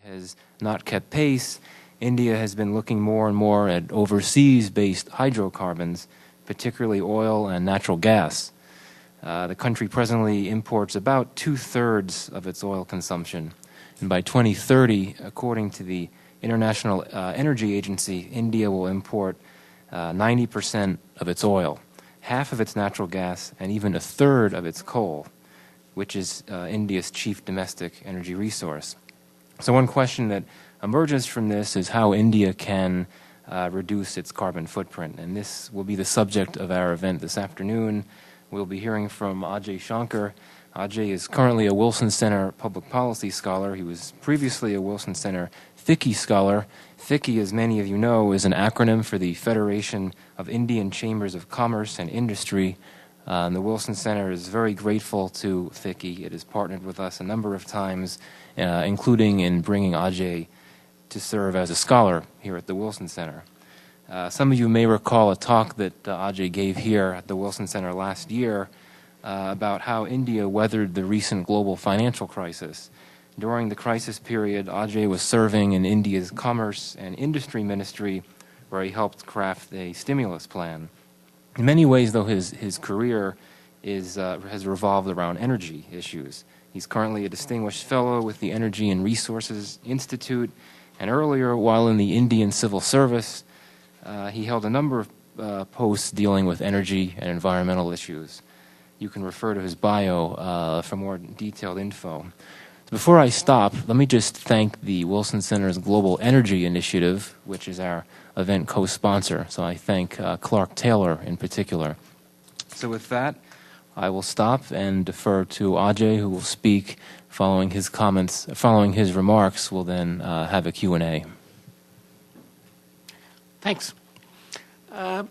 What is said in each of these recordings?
has not kept pace, India has been looking more and more at overseas-based hydrocarbons, particularly oil and natural gas. The country presently imports about 2/3 of its oil consumption. And by 2030, according to the International Energy Agency, India will import 90% of its oil, half of its natural gas, and even 1/3 of its coal, which is India's chief domestic energy resource. So one question that emerges from this is how India can reduce its carbon footprint. And this will be the subject of our event this afternoon. We'll be hearing from Ajay Shankar. Ajay is currently a Wilson Center public policy scholar. He was previously a Wilson Center FICCI scholar. FICCI, as many of you know, is an acronym for the Federation of Indian Chambers of Commerce and Industry. The Wilson Center is very grateful to FICCI. It has partnered with us a number of times, including in bringing Ajay to serve as a scholar here at the Wilson Center. Some of you may recall a talk that Ajay gave here at the Wilson Center last year about how India weathered the recent global financial crisis. During the crisis period, Ajay was serving in India's Commerce and Industry Ministry, where he helped craft a stimulus plan. In many ways, though, his career has revolved around energy issues. He's currently a distinguished fellow with the Energy and Resources Institute, and earlier, while in the Indian Civil Service, he held a number of posts dealing with energy and environmental issues. You can refer to his bio for more detailed info. Before I stop, let me just thank the Wilson Center's Global Energy Initiative, which is our event co-sponsor. So I thank Clark Taylor in particular. So with that, I will stop and defer to Ajay, who will speak. Following his comments, following his remarks, we'll then have a Q&A. Thanks. I've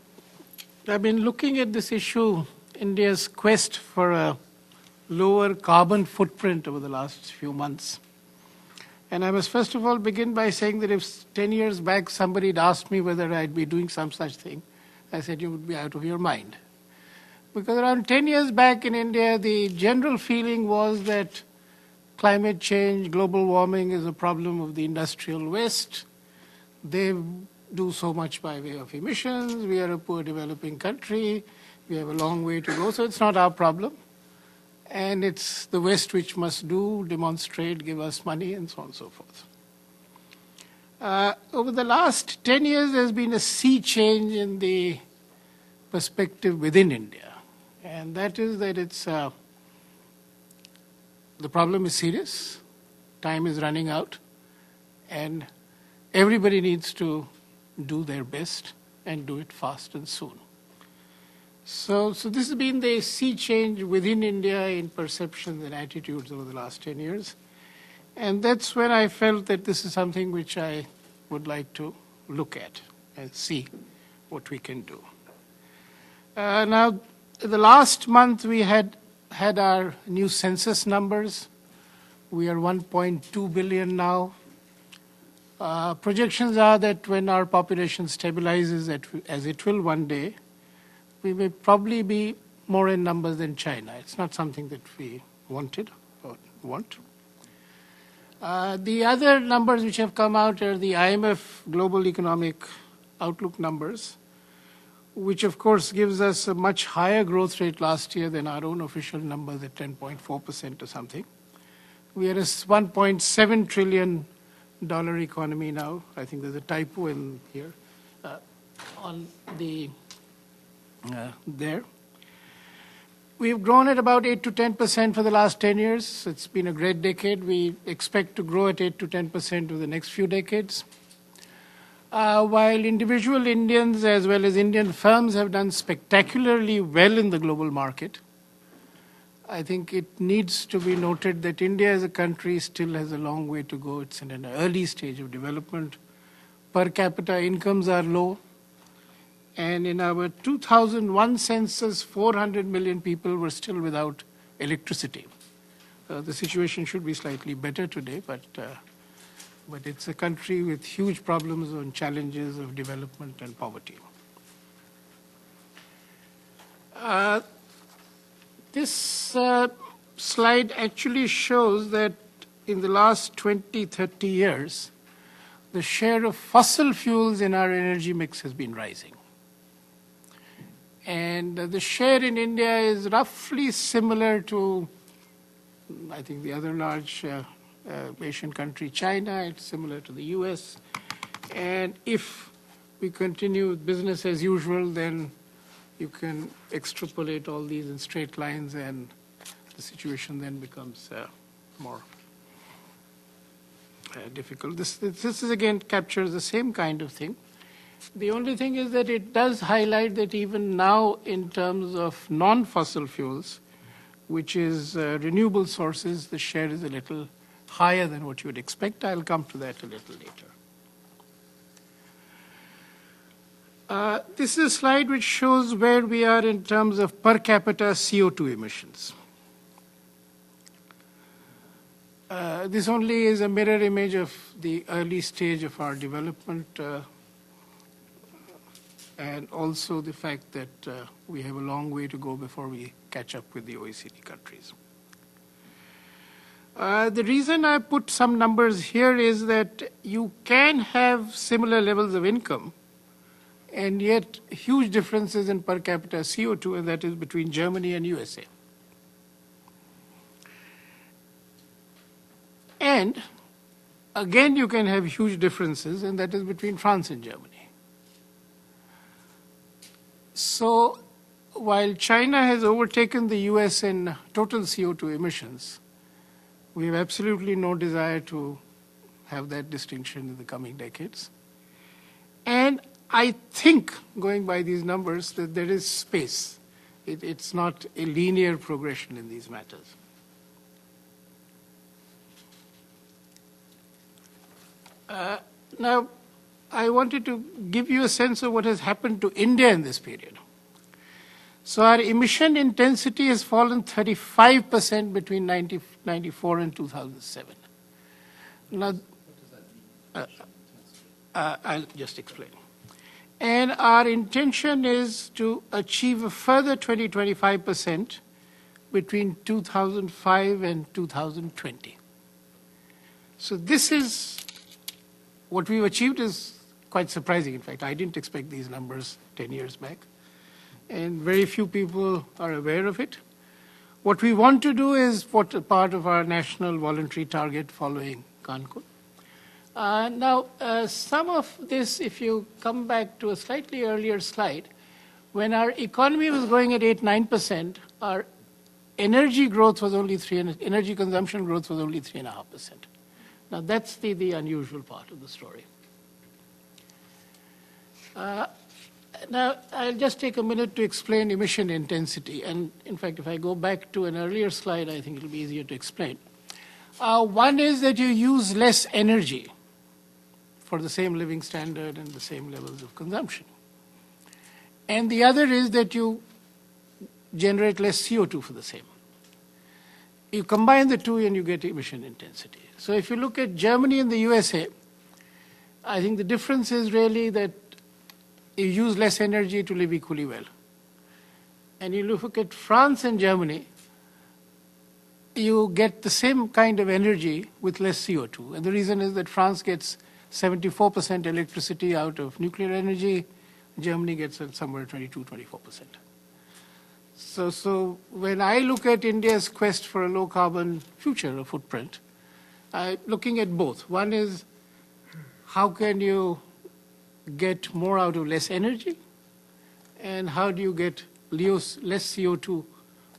been looking at this issue, India's quest for a lower carbon footprint over the last few months. And I must first of all begin by saying that if 10 years back somebody had asked me whether I'd be doing some such thing, I said you would be out of your mind. Because around 10 years back in India, the general feeling was that climate change, global warming is a problem of the industrial West. They do so much by way of emissions. We are a poor developing country. We have a long way to go, so it's not our problem. And it's the West which must do, demonstrate, give us money, and so on and so forth. Over the last 10 years, there's been a sea change in the perspective within India. And that is that the problem is serious, time is running out, and everybody needs to do their best and do it fast and soon. So this has been the sea change within India in perceptions and attitudes over the last 10 years. And that's when I felt that this is something which I would like to look at and see what we can do. Now, the last month we had our new census numbers. We are 1.2 billion now. Projections are that when our population stabilizes, as it will one day, we may probably be more in numbers than China. It's not something that we wanted or want. The other numbers which have come out are the IMF Global Economic Outlook numbers, which of course gives us a much higher growth rate last year than our own official numbers at 10.4% or something. We are a $1.7 trillion economy now. I think there's a typo in here on the there. We've grown at about 8 to 10% for the last 10 years. It's been a great decade. We expect to grow at 8 to 10% over the next few decades. While individual Indians as well as Indian firms have done spectacularly well in the global market, I think it needs to be noted that India as a country still has a long way to go. It's in an early stage of development. Per capita incomes are low. And in our 2001 census, 400 million people were still without electricity. The situation should be slightly better today, but it's a country with huge problems and challenges of development and poverty. This slide actually shows that in the last 20, 30 years, the share of fossil fuels in our energy mix has been rising. And the share in India is roughly similar to, I think, the other large Asian country, China. It's similar to the US. And if we continue with business as usual, then you can extrapolate all these in straight lines, and the situation then becomes more difficult. This is again captures the same kind of thing. The only thing is that it does highlight that even now, in terms of non-fossil fuels, which is renewable sources, the share is a little higher than what you would expect. I'll come to that a little later. This is a slide which shows where we are in terms of per capita CO2 emissions. This only is a mirror image of the early stage of our development, and also the fact that we have a long way to go before we catch up with the OECD countries. The reason I put some numbers here is that you can have similar levels of income and yet huge differences in per capita CO2, and that is between Germany and USA. And again, you can have huge differences, and that is between France and Germany. So while China has overtaken the US in total CO2 emissions, we have absolutely no desire to have that distinction in the coming decades. And I think, going by these numbers, that there is space. It's not a linear progression in these matters. Now, I wanted to give you a sense of what has happened to India in this period. So our emission intensity has fallen 35% between 1994 and 2007. Now, I'll just explain. And our intention is to achieve a further 20-25% between 2005 and 2020. So this is what we've achieved is quite surprising. In fact, I didn't expect these numbers 10 years back. And very few people are aware of it. What we want to do is put a part of our national voluntary target following Cancun. Now, some of this, if you come back to a slightly earlier slide, when our economy was growing at 8-9%, our energy growth was only energy consumption growth was only 3.5%. Now, that's the unusual part of the story. Now, I'll just take a minute to explain emission intensity. And in fact, if I go back to an earlier slide, I think it'll be easier to explain. One is that you use less energy for the same living standard and the same levels of consumption. And the other is that you generate less CO2 for the same. You combine the two and you get emission intensity. So if you look at Germany and the USA, I think the difference is really that you use less energy to live equally well. And you look at France and Germany, you get the same kind of energy with less CO2. And the reason is that France gets 74% electricity out of nuclear energy, Germany gets somewhere 22-24%. So when I look at India's quest for a low-carbon future, a footprint, I'm looking at both. One is how can you get more out of less energy, and how do you get less CO2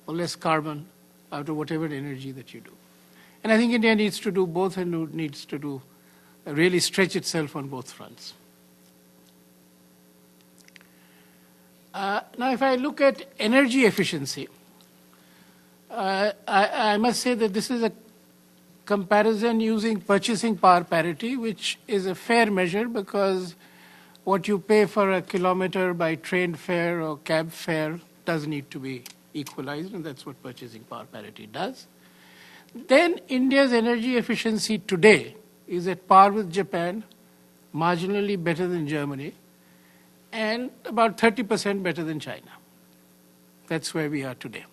or less carbon out of whatever energy that you do. And I think India needs to do both and needs to do really stretch itself on both fronts. Now, if I look at energy efficiency, I must say that this is a comparison using purchasing power parity, which is a fair measure because what you pay for a kilometer by train fare or cab fare does need to be equalized, and that's what purchasing power parity does. Then India's energy efficiency today is at par with Japan, marginally better than Germany, and about 30% better than China. That's where we are today.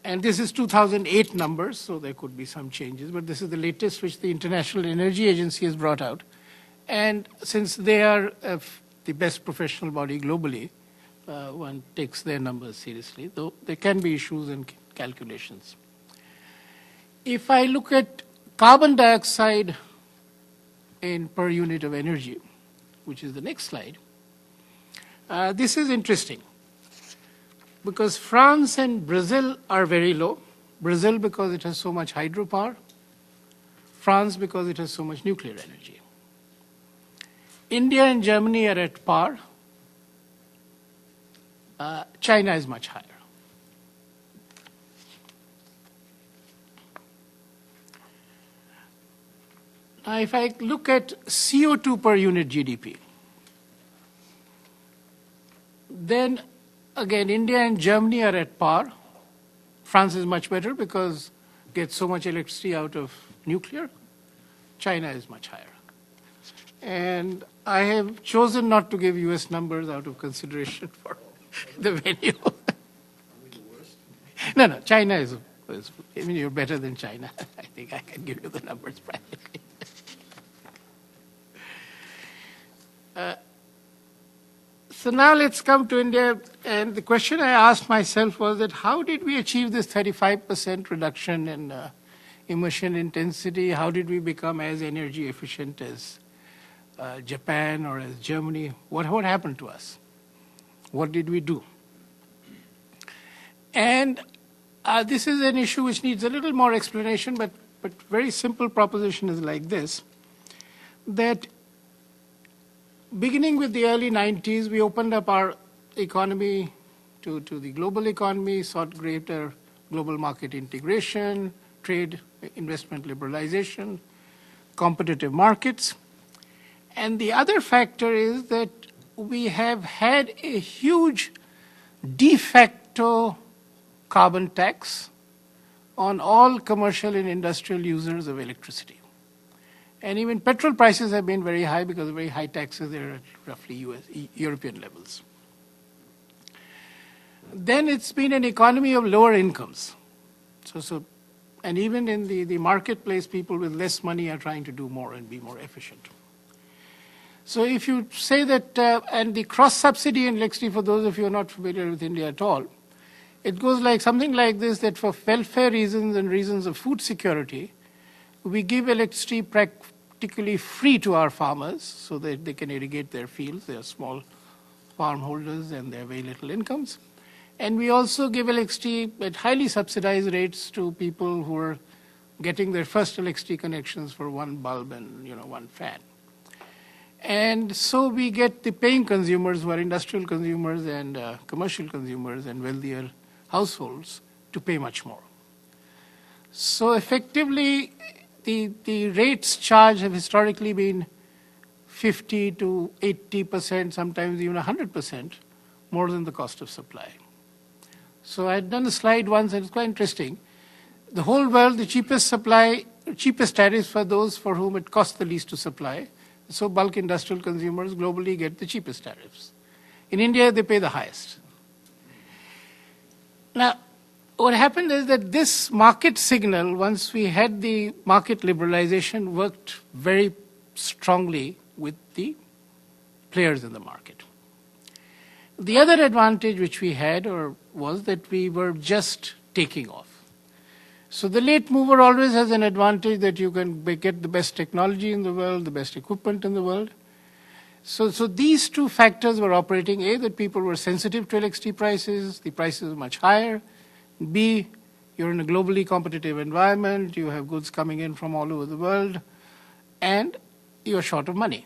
And this is 2008 numbers, so there could be some changes, but this is the latest which the International Energy Agency has brought out. And since they are the best professional body globally, one takes their numbers seriously, though there can be issues in calculations. If I look at carbon dioxide in per unit of energy, which is the next slide, this is interesting because France and Brazil are very low. Brazil because it has so much hydropower, France because it has so much nuclear energy. India and Germany are at par. China is much higher. Now, if I look at CO2 per unit GDP, then again, India and Germany are at par. France is much better because it gets so much electricity out of nuclear. China is much higher. And I have chosen not to give US numbers out of consideration for the venue. No, China is, I mean, you're better than China. I think I can give you the numbers practically. So now let's come to India. And the question I asked myself was that how did we achieve this 35% reduction in emission intensity? How did we become as energy efficient as Japan or as Germany? What happened to us? What did we do? And this is an issue which needs a little more explanation, but very simple proposition is like this, that beginning with the early 90s, we opened up our economy to the global economy, sought greater global market integration, trade, investment liberalization, competitive markets. And the other factor is that we have had a huge de facto carbon tax on all commercial and industrial users of electricity. And even petrol prices have been very high because of very high taxes there at roughly European levels. Then it's been an economy of lower incomes. And even in the marketplace, people with less money are trying to do more and be more efficient. So if you say that, and the cross-subsidy in electricity, for those of you who are not familiar with India at all, it goes like something like this, that for welfare reasons and reasons of food security, we give electricity practically free to our farmers so that they can irrigate their fields. They are small farm holders and they have very little incomes. And we also give electricity at highly subsidized rates to people who are getting their first electricity connections for one bulb and one fan. And so we get the paying consumers who are industrial consumers and commercial consumers and wealthier households to pay much more. So effectively, the rates charged have historically been 50 to 80%, sometimes even 100% more than the cost of supply. So I had done a slide once and it's quite interesting. The whole world, the cheapest tariffs for those for whom it costs the least to supply. So bulk industrial consumers globally get the cheapest tariffs. In India, they pay the highest. Now, what happened is that this market signal, once we had the market liberalization, worked very strongly with the players in the market. The other advantage which we had was that we were just taking off. So the late mover always has an advantage that you can get the best technology in the world, the best equipment in the world. So these two factors were operating. A, that people were sensitive to electricity prices, the prices were much higher. B, you're in a globally competitive environment, you have goods coming in from all over the world, and you're short of money.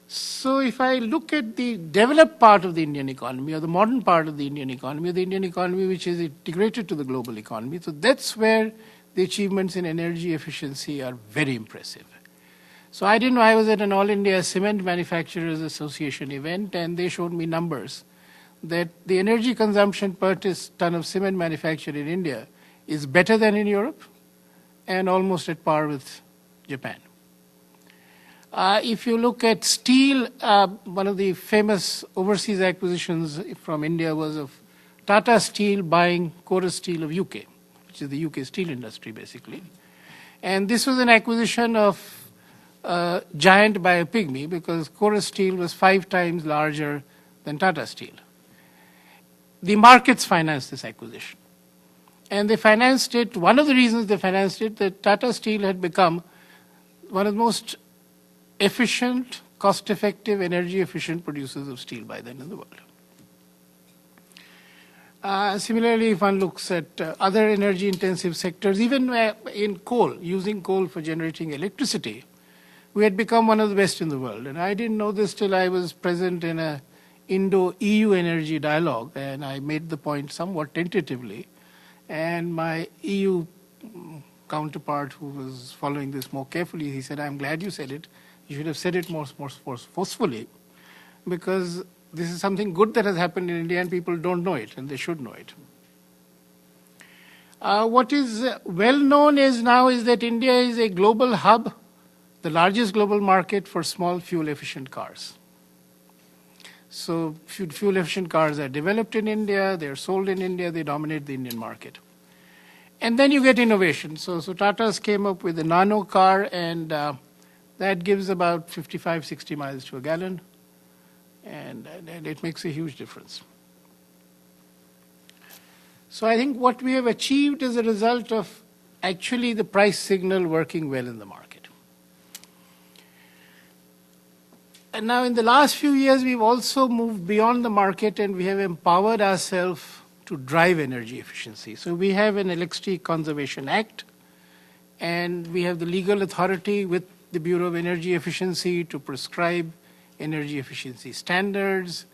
So if I look at the developed part of the Indian economy, or the modern part of the Indian economy which is integrated to the global economy, so that's where the achievements in energy efficiency are very impressive. So I didn't know, I was at an All India Cement Manufacturers Association event, and they showed me numbers that the energy consumption per ton of cement manufactured in India is better than in Europe and almost at par with Japan. If you look at steel, one of the famous overseas acquisitions from India was of Tata Steel buying Chorus Steel of UK, which is the UK steel industry basically. And this was an acquisition of a giant by a pygmy because Chorus Steel was 5 times larger than Tata Steel. The markets financed this acquisition. And they financed it, one of the reasons they financed it, that Tata Steel had become one of the most efficient, cost-effective, energy-efficient producers of steel by then in the world. Similarly, if one looks at other energy-intensive sectors, even in coal, using coal for generating electricity, we had become one of the best in the world. And I didn't know this till I was present in a Indo-EU energy dialogue, and I made the point somewhat tentatively. And my EU counterpart, who was following this more carefully, he said, "I'm glad you said it. You should have said it more forcefully, because this is something good that has happened in India and people don't know it, and they should know it." What is well known is now is that India is a global hub, the largest global market for small fuel-efficient cars. So fuel-efficient cars are developed in India, they're sold in India, they dominate the Indian market. And then you get innovation. So Tata's came up with a nano car, and that gives about 55, 60 miles to a gallon, and it makes a huge difference. So I think what we have achieved is a result of actually the price signal working well in the market. And now in the last few years, we've also moved beyond the market and we have empowered ourselves to drive energy efficiency. So we have an Electricity Conservation Act, and we have the legal authority with the Bureau of Energy Efficiency to prescribe energy efficiency standards,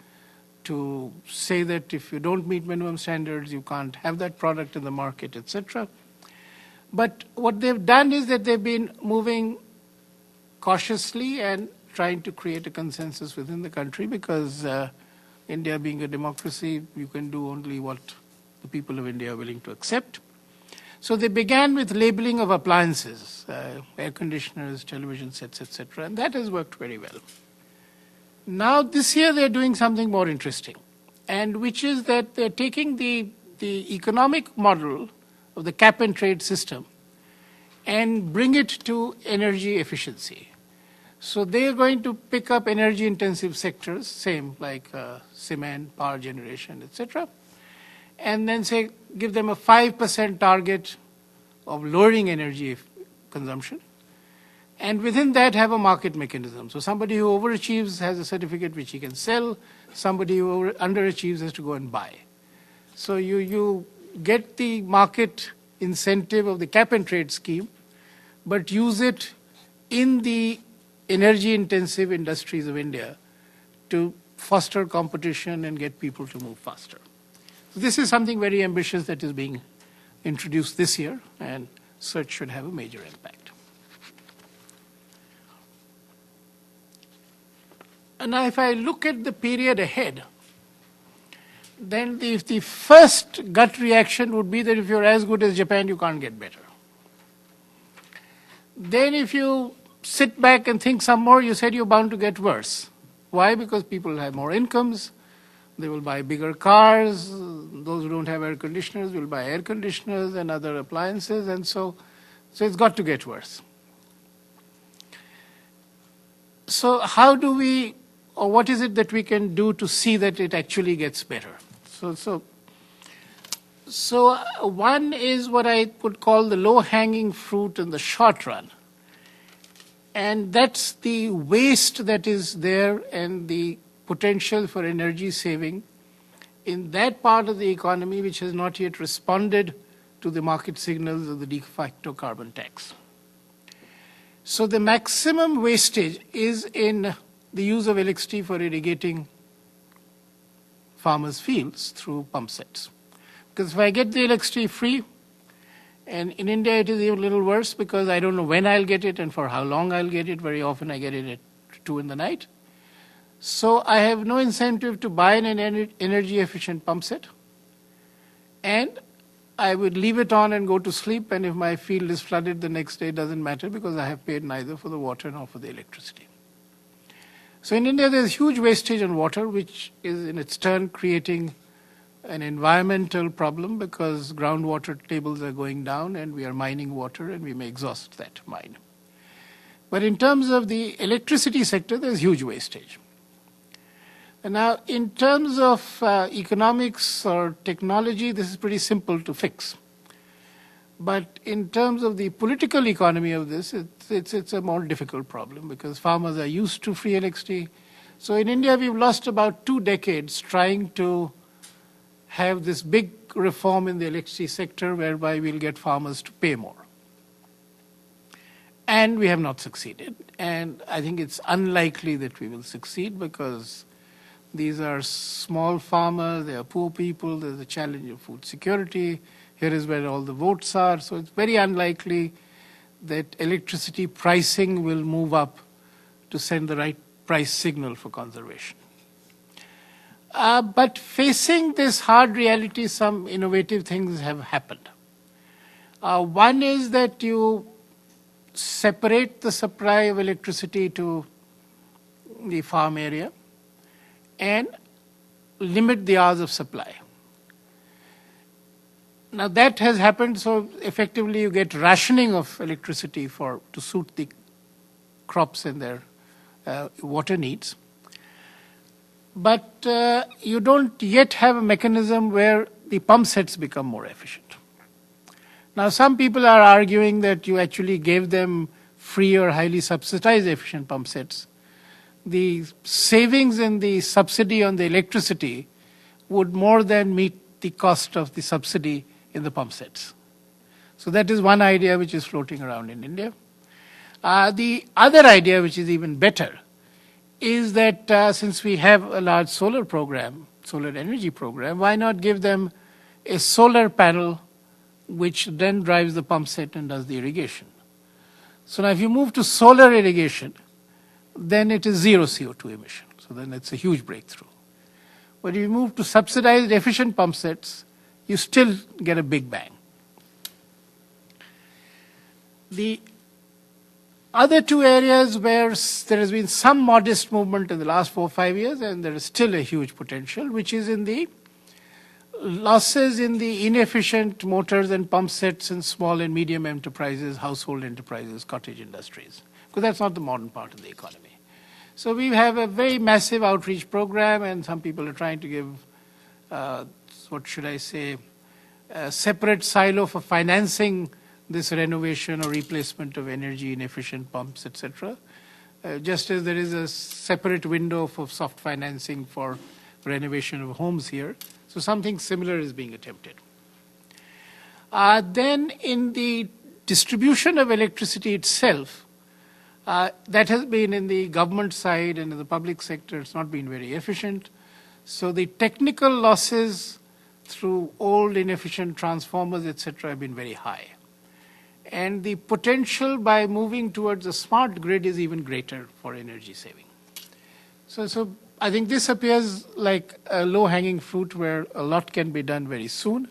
to say that if you don't meet minimum standards, you can't have that product in the market, etc. But what they've done is that they've been moving cautiously and trying to create a consensus within the country, because India being a democracy, you can do only what the people of India are willing to accept. So they began with labeling of appliances, air conditioners, television sets, etc., and that has worked very well. Now this year they're doing something more interesting, and which is that they're taking the economic model of the cap and trade system and bring it to energy efficiency. So they are going to pick up energy-intensive sectors, same like cement, power generation, etc., and then say give them a 5% target of lowering energy consumption, and within that have a market mechanism. So somebody who overachieves has a certificate which he can sell. Somebody who underachieves has to go and buy. So you get the market incentive of the cap and trade scheme, but use it in the energy-intensive industries of India to foster competition and get people to move faster. So this is something very ambitious that is being introduced this year, and such should have a major impact. And now if I look at the period ahead, then the first gut reaction would be that if you're as good as Japan, you can't get better. Then if you sit back and think some more, you said you're bound to get worse. Why? Because people have more incomes, they will buy bigger cars, those who don't have air conditioners will buy air conditioners and other appliances, and so it's got to get worse. So how do we, or what is it that we can do to see that it actually gets better? So one is what I would call the low-hanging fruit in the short run. And that's the waste that is there and the potential for energy saving in that part of the economy which has not yet responded to the market signals of the de facto carbon tax. So the maximum wastage is in the use of electricity for irrigating farmers' fields through pump sets. Because if I get the electricity free, and in India it is even a little worse because I don't know when I'll get it and for how long I'll get it. Very often I get it at 2 in the night. So I have no incentive to buy an energy efficient pump set. And I would leave it on and go to sleep, and if my field is flooded the next day, it doesn't matter because I have paid neither for the water nor for the electricity. So in India there's huge wastage on water, which is in its turn creating an environmental problem because groundwater tables are going down and we are mining water and we may exhaust that mine. But in terms of the electricity sector, there's huge wastage. And now, in terms of economics or technology, this is pretty simple to fix. But in terms of the political economy of this, it's a more difficult problem because farmers are used to free electricity. So in India, we've lost about 2 decades trying to have this big reform in the electricity sector whereby we'll get farmers to pay more. And we have not succeeded. And I think it's unlikely that we will succeed because these are small farmers, they are poor people, there's a challenge of food security. Here is where all the votes are. So it's very unlikely that electricity pricing will move up to send the right price signal for conservation. But facing this hard reality, some innovative things have happened. One is that you separate the supply of electricity to the farm area and limit the hours of supply. Now that has happened, so effectively you get rationing of electricity to suit the crops and their water needs. But you don't yet have a mechanism where the pump sets become more efficient. Now some people are arguing that you actually gave them free or highly subsidized efficient pump sets. The savings in the subsidy on the electricity would more than meet the cost of the subsidy in the pump sets. So that is one idea which is floating around in India. The other idea, which is even better, is that since we have a large solar energy program, why not give them a solar panel which then drives the pump set and does the irrigation. So now if you move to solar irrigation, then it is zero CO2 emission. So then it's a huge breakthrough. But if you move to subsidized efficient pump sets, you still get a big bang. The other 2 areas where there has been some modest movement in the last 4 or 5 years, and there is still a huge potential, which is in the losses in the inefficient motors and pump sets in small and medium enterprises, household enterprises, cottage industries, because that's not the modern part of the economy. So we have a very massive outreach program, and some people are trying to give, what should I say, a separate silo for financing this renovation or replacement of energy inefficient pumps, etc. Just as there is a separate window for soft financing for renovation of homes here. So something similar is being attempted. Then in the distribution of electricity itself, that has been in the government side and in the public sector, it's not been very efficient. So the technical losses through old inefficient transformers, etc., have been very high. And the potential by moving towards a smart grid is even greater for energy saving. So I think this appears like a low-hanging fruit where a lot can be done very soon.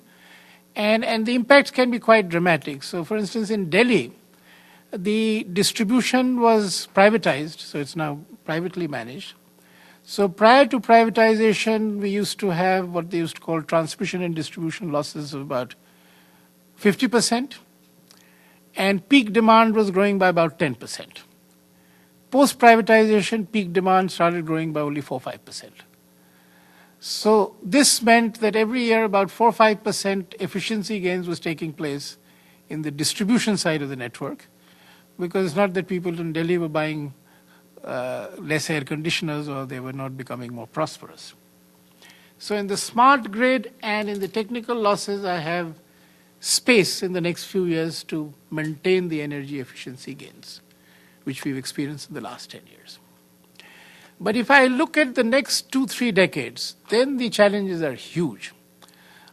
And the impacts can be quite dramatic. So for instance, in Delhi, the distribution was privatized, so it's now privately managed. So prior to privatization, we used to have what they used to call transmission and distribution losses of about 50%, and peak demand was growing by about 10%. Post-privatization, peak demand started growing by only 4-5%. So this meant that every year about 4-5% efficiency gains was taking place in the distribution side of the network, because it's not that people in Delhi were buying less air conditioners or they were not becoming more prosperous. So in the smart grid and in the technical losses, I have space in the next few years to maintain the energy efficiency gains, which we've experienced in the last 10 years. But if I look at the next 2-3 decades, then the challenges are huge.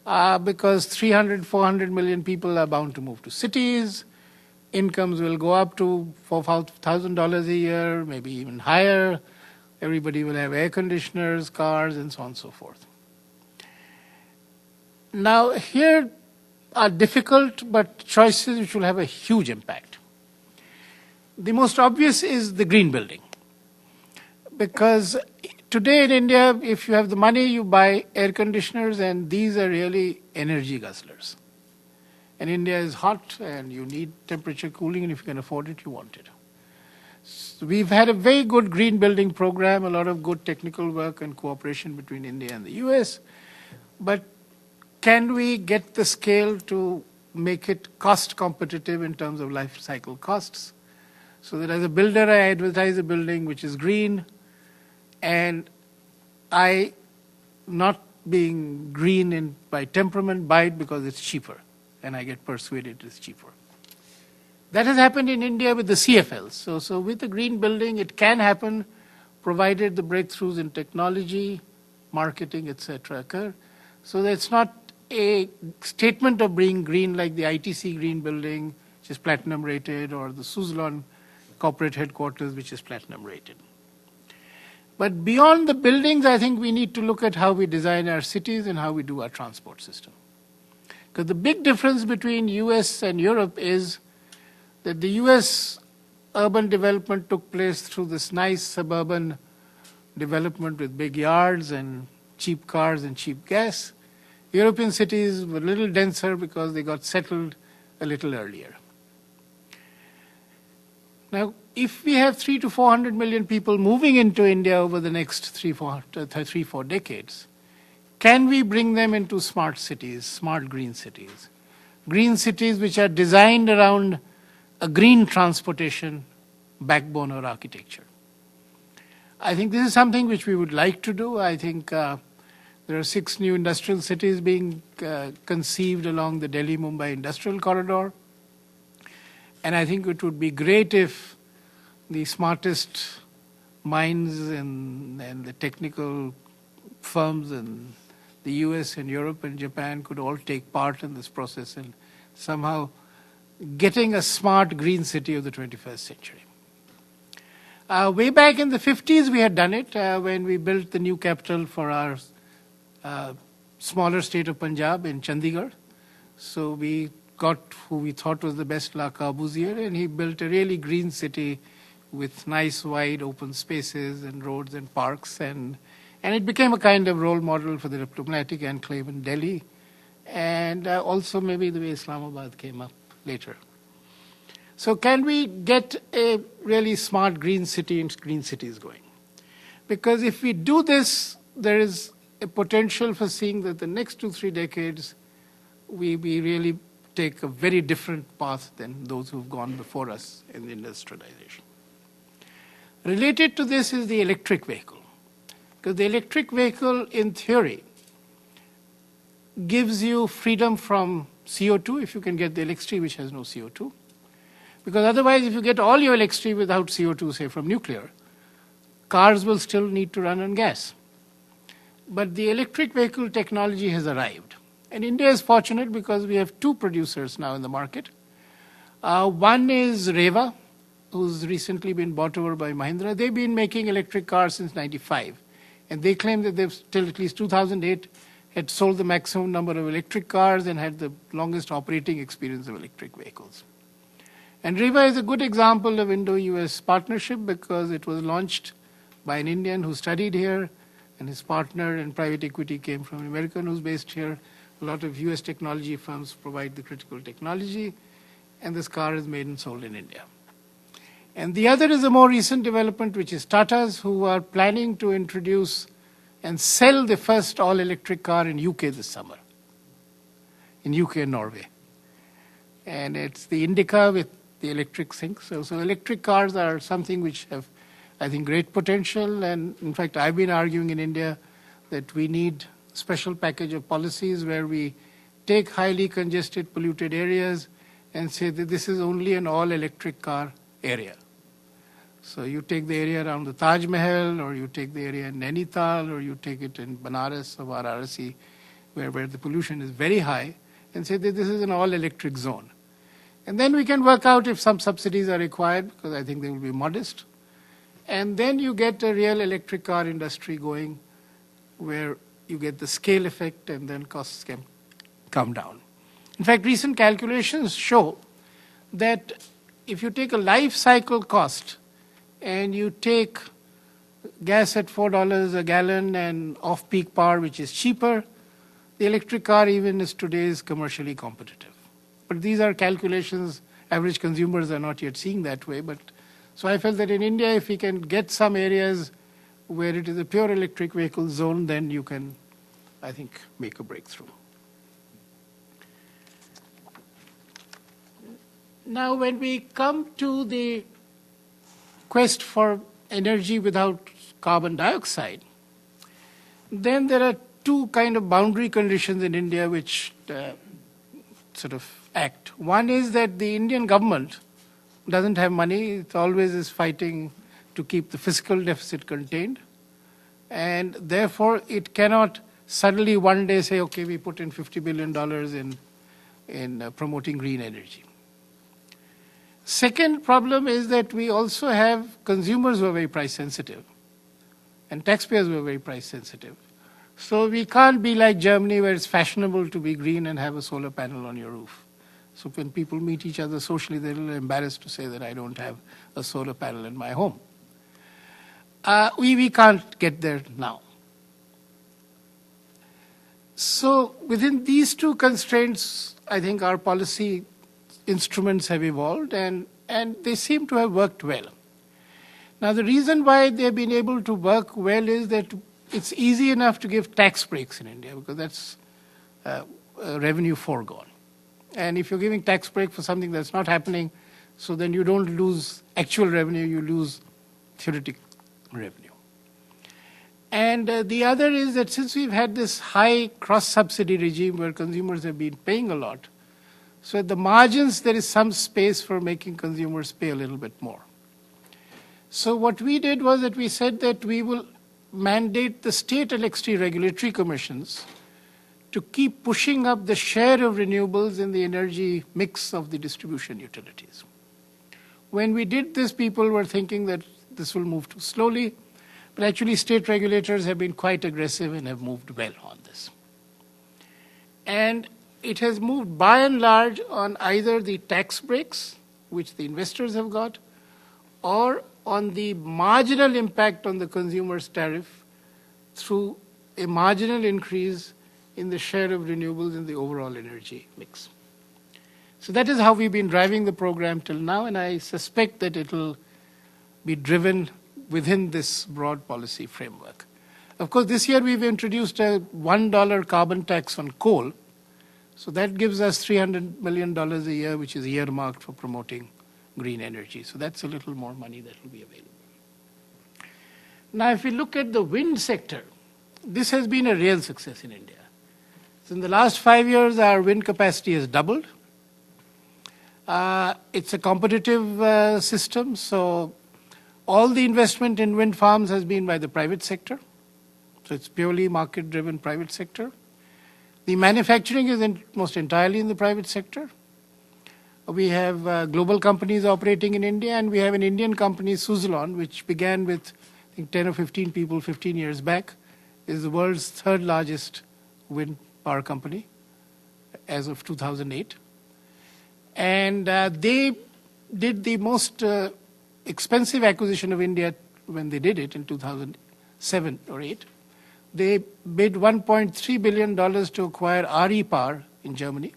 Because 300-400 million people are bound to move to cities. Incomes will go up to $4,000 a year, maybe even higher. Everybody will have air conditioners, cars, and so on and so forth. Now, here are difficult but choices which will have a huge impact. The most obvious is the green building. Because today in India, if you have the money, you buy air conditioners, and these are really energy guzzlers. And India is hot, and you need temperature cooling, and if you can afford it, you want it. So we've had a very good green building program, a lot of good technical work and cooperation between India and the US. But can we get the scale to make it cost competitive in terms of life cycle costs? So that as a builder, I advertise a building which is green, and I, not being green by temperament, buy it because it's cheaper, and I get persuaded it's cheaper. That has happened in India with the CFLs. So with the green building, it can happen, provided the breakthroughs in technology, marketing, etc. occur. So that it's not a statement of being green like the ITC green building, which is platinum rated, or the Suzlon corporate headquarters, which is platinum rated. But beyond the buildings, I think we need to look at how we design our cities and how we do our transport system. Because the big difference between US and Europe is that the US urban development took place through this nice suburban development with big yards and cheap cars and cheap gas. European cities were a little denser because they got settled a little earlier. Now, if we have 300 to 400 million people moving into India over the next 3-4 decades, can we bring them into smart cities, smart green cities which are designed around a green transportation backbone or architecture? I think this is something which we would like to do. I think there are 6 new industrial cities being conceived along the Delhi-Mumbai industrial corridor. And I think it would be great if the smartest minds and the technical firms in the US and Europe and Japan could all take part in this process and somehow getting a smart green city of the 21st century. Way back in the 50s, we had done it when we built the new capital for our smaller state of Punjab in Chandigarh. So we got who we thought was the best, La Corbusier, and he built a really green city with nice wide open spaces and roads and parks, and it became a kind of role model for the diplomatic enclave in Delhi, and also maybe the way Islamabad came up later. So can we get a really smart green city and green cities going? Because if we do this, there is a potential for seeing that the next 2-3 decades, we really take a very different path than those who've gone before us in the industrialization. Related to this is the electric vehicle. Because the electric vehicle, in theory, gives you freedom from CO2 if you can get the electricity which has no CO2. Because otherwise, if you get all your electricity without CO2, say from nuclear, cars will still need to run on gas. But the electric vehicle technology has arrived. And India is fortunate because we have 2 producers now in the market. One is Reva, who's recently been bought over by Mahindra. They've been making electric cars since 95. And they claim that they've till at least 2008 had sold the maximum number of electric cars and had the longest operating experience of electric vehicles. And Reva is a good example of Indo-US partnership because it was launched by an Indian who studied here, and his partner in private equity came from an American who's based here. A lot of US technology firms provide the critical technology, and this car is made and sold in India. And the other is a more recent development, which is Tata's, who are planning to introduce and sell the first all-electric car in UK this summer, in UK and Norway. And it's the Indica with the electric sink. So electric cars are something which have, I think, great potential. And in fact, I've been arguing in India that we need a special package of policies where we take highly congested, polluted areas and say that this is only an all-electric car area. So you take the area around the Taj Mahal, or you take the area in Nainital, or you take it in Banaras or Varanasi, where the pollution is very high, and say that this is an all-electric zone. And then we can work out if some subsidies are required, because I think they will be modest. And then you get a real electric car industry going, where you get the scale effect, and then costs can come down. In fact, recent calculations show that if you take a life cycle cost and you take gas at $4 a gallon and off-peak power, which is cheaper, the electric car even is today is commercially competitive. But these are calculations average consumers are not yet seeing that way. But so I felt that in India, if we can get some areas where it is a pure electric vehicle zone, then you can, I think, make a breakthrough. Now, when we come to the quest for energy without carbon dioxide, then there are two kind of boundary conditions in India which sort of act. One is that the Indian government doesn't have money. It always is fighting to keep the fiscal deficit contained. And therefore, it cannot suddenly one day say, okay, we put in $50 billion in promoting green energy. Second problem is that we also have consumers who are very price sensitive and taxpayers who are very price sensitive. So we can't be like Germany where it's fashionable to be green and have a solar panel on your roof. So when people meet each other socially, they're a little embarrassed to say that I don't have a solar panel in my home. We can't get there now. So within these two constraints, I think our policy instruments have evolved and they seem to have worked well. Now the reason why they've been able to work well is that it's easy enough to give tax breaks in India because that's revenue foregone. And if you're giving tax break for something that's not happening, so then you don't lose actual revenue, you lose theoretic revenue. And the other is that since we've had this high cross-subsidy regime where consumers have been paying a lot, so at the margins there is some space for making consumers pay a little bit more. So what we did was that we said that we will mandate the state electricity regulatory commissions to keep pushing up the share of renewables in the energy mix of the distribution utilities. When we did this, people were thinking that this will move too slowly, but actually state regulators have been quite aggressive and have moved well on this. And it has moved by and large on either the tax breaks, which the investors have got, or on the marginal impact on the consumer's tariff through a marginal increase in the share of renewables in the overall energy mix. So that is how we've been driving the program till now, and I suspect that it will be driven within this broad policy framework. Of course, this year we've introduced a $1 carbon tax on coal, so that gives us $300 million a year, which is earmarked for promoting green energy. So that's a little more money that will be available. Now, if we look at the wind sector, this has been a real success in India. So in the last 5 years, our wind capacity has doubled. It's a competitive system, so all the investment in wind farms has been by the private sector. So it's purely market-driven private sector. The manufacturing is almost entirely in the private sector. We have global companies operating in India, and we have an Indian company, Suzlon, which began with, I think, 10 or 15 people 15 years back, is the world's third largest wind power company as of 2008. And they did the most expensive acquisition of India when they did it in 2007 or 8. They bid $1.3 billion to acquire RE Power in Germany,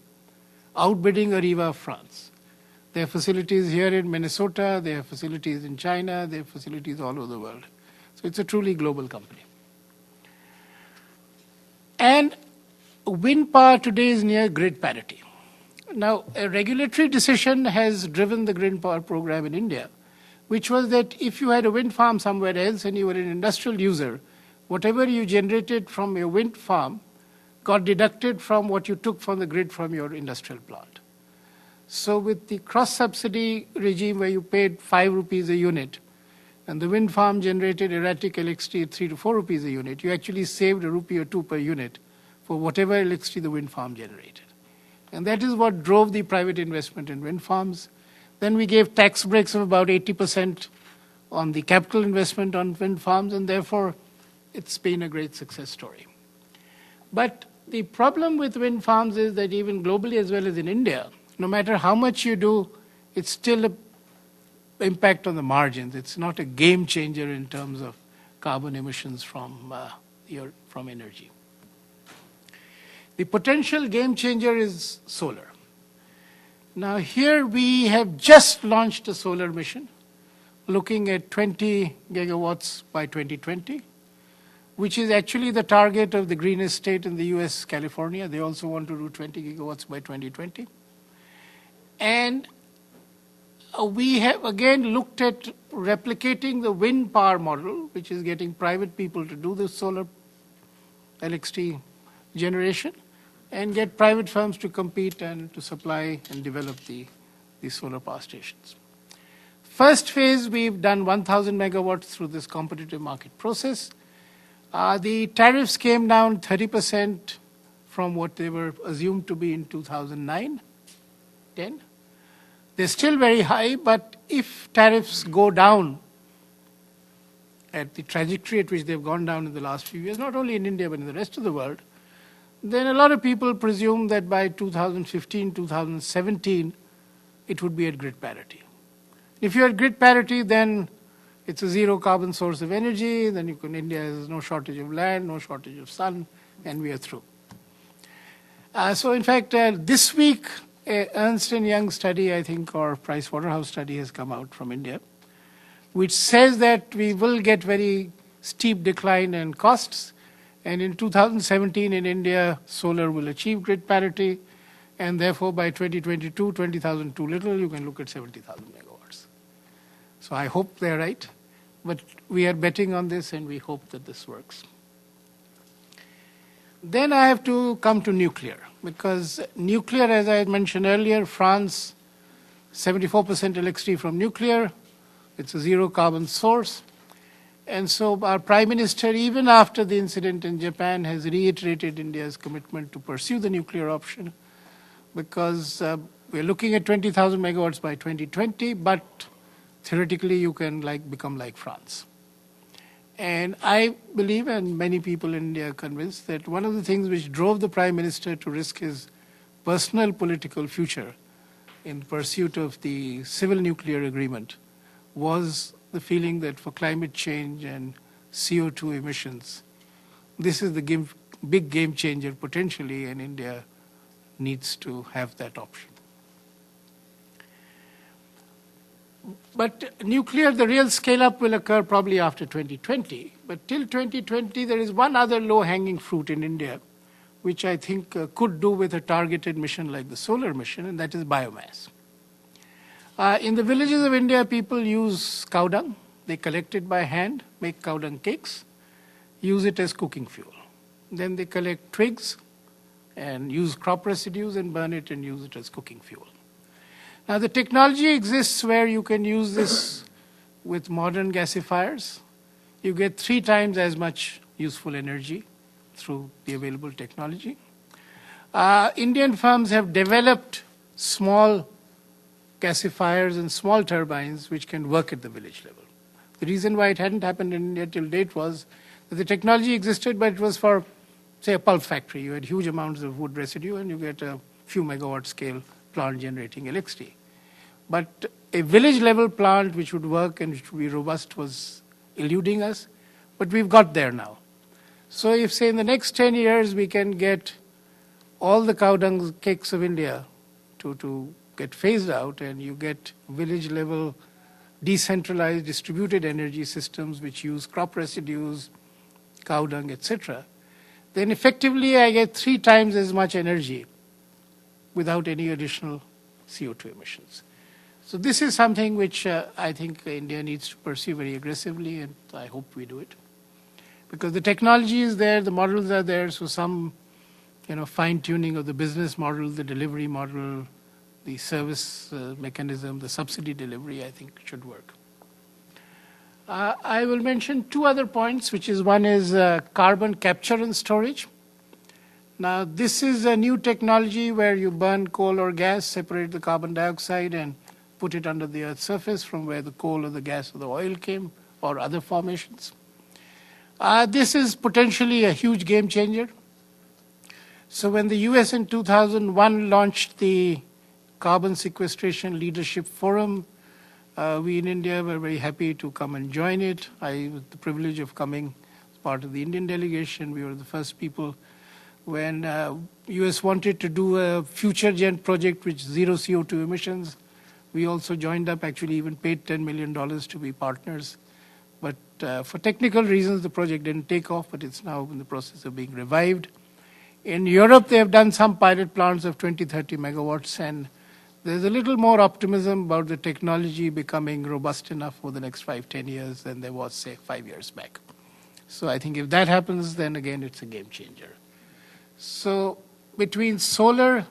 outbidding Areva of France. They have facilities here in Minnesota, they have facilities in China, they have facilities all over the world. So it's a truly global company. And wind power today is near grid parity. Now, a regulatory decision has driven the grid power program in India, which was that if you had a wind farm somewhere else and you were an industrial user, whatever you generated from your wind farm got deducted from what you took from the grid from your industrial plant. So with the cross-subsidy regime where you paid 5 rupees a unit, and the wind farm generated erratic electricity at 3 to 4 rupees a unit, you actually saved a rupee or 2 per unit for whatever electricity the wind farm generated. And that is what drove the private investment in wind farms. Then we gave tax breaks of about 80% on the capital investment on wind farms, and therefore it's been a great success story. But the problem with wind farms is that even globally as well as in India, no matter how much you do, it's still an impact on the margins. It's not a game changer in terms of carbon emissions from energy. The potential game changer is solar. Now here we have just launched a solar mission looking at 20 gigawatts by 2020, which is actually the target of the greenest state in the US, California. They also want to do 20 gigawatts by 2020. And we have again looked at replicating the wind power model, which is getting private people to do the solar electricity generation, and get private firms to compete and to supply and develop the solar power stations. First phase, we've done 1,000 megawatts through this competitive market process. The tariffs came down 30% from what they were assumed to be in 2009, 10. They're still very high, but if tariffs go down at the trajectory at which they've gone down in the last few years, not only in India but in the rest of the world, then a lot of people presume that by 2015, 2017, it would be at grid parity. If you're at grid parity, then it's a zero carbon source of energy, then India has no shortage of land, no shortage of sun, and we are through. So in fact, this week, Ernst & Young study, I think, or Price Waterhouse study has come out from India, which says that we will get very steep decline in costs. And in 2017 in India, solar will achieve grid parity. And therefore, by 2022, 20,000 too little, you can look at 70,000 megawatts. So I hope they're right. But we are betting on this, and we hope that this works. Then I have to come to nuclear, because nuclear, as I had mentioned earlier, France, 74% electricity from nuclear. It's a zero carbon source. And so our Prime Minister, even after the incident in Japan, has reiterated India's commitment to pursue the nuclear option, because we're looking at 20,000 megawatts by 2020, but theoretically you can become like France. And I believe, and many people in India are convinced, that one of the things which drove the Prime Minister to risk his personal political future in pursuit of the civil nuclear agreement was the feeling that for climate change and CO2 emissions, this is the big game changer potentially, and India needs to have that option. But nuclear, the real scale-up will occur probably after 2020. But till 2020, there is one other low-hanging fruit in India, which I think could do with a targeted mission like the solar mission, and that is biomass. In the villages of India, people use cow dung. They collect it by hand, make cow dung cakes, use it as cooking fuel. Then they collect twigs and use crop residues and burn it and use it as cooking fuel. Now, the technology exists where you can use this with modern gasifiers. You get 3 times as much useful energy through the available technology. Indian firms have developed small gasifiers and small turbines which can work at the village level. The reason why it hadn't happened in India till date was that the technology existed, but it was for, say, a pulp factory. You had huge amounts of wood residue and you get a few megawatt scale plant generating electricity. But a village level plant which would work and which would be robust was eluding us, but we've got there now. So if, say, in the next 10 years we can get all the cow dung cakes of India to get phased out, and you get village level decentralized distributed energy systems which use crop residues, cow dung, etc., then effectively I get 3 times as much energy without any additional CO2 emissions. So this is something which I think India needs to pursue very aggressively, and I hope we do it. Because the technology is there, the models are there, so some fine-tuning of the business model, the delivery model, the service mechanism, the subsidy delivery, I think should work. I will mention 2 other points, which is one is carbon capture and storage. Now, this is a new technology where you burn coal or gas, separate the carbon dioxide, and put it under the Earth's surface from where the coal or the gas or the oil came, or other formations. This is potentially a huge game changer. So when the US in 2001 launched the Carbon Sequestration Leadership Forum, We in India were very happy to come and join it. I had the privilege of coming as part of the Indian delegation. We were the first people when US wanted to do a future gen project with zero CO2 emissions. We also joined up, actually even paid $10 million to be partners. But for technical reasons, the project didn't take off, but it's now in the process of being revived. In Europe, they have done some pilot plants of 20, 30 megawatts, and there's a little more optimism about the technology becoming robust enough for the next 5, 10 years than there was, say, 5 years back. So I think if that happens, then again, it's a game changer. So between solar,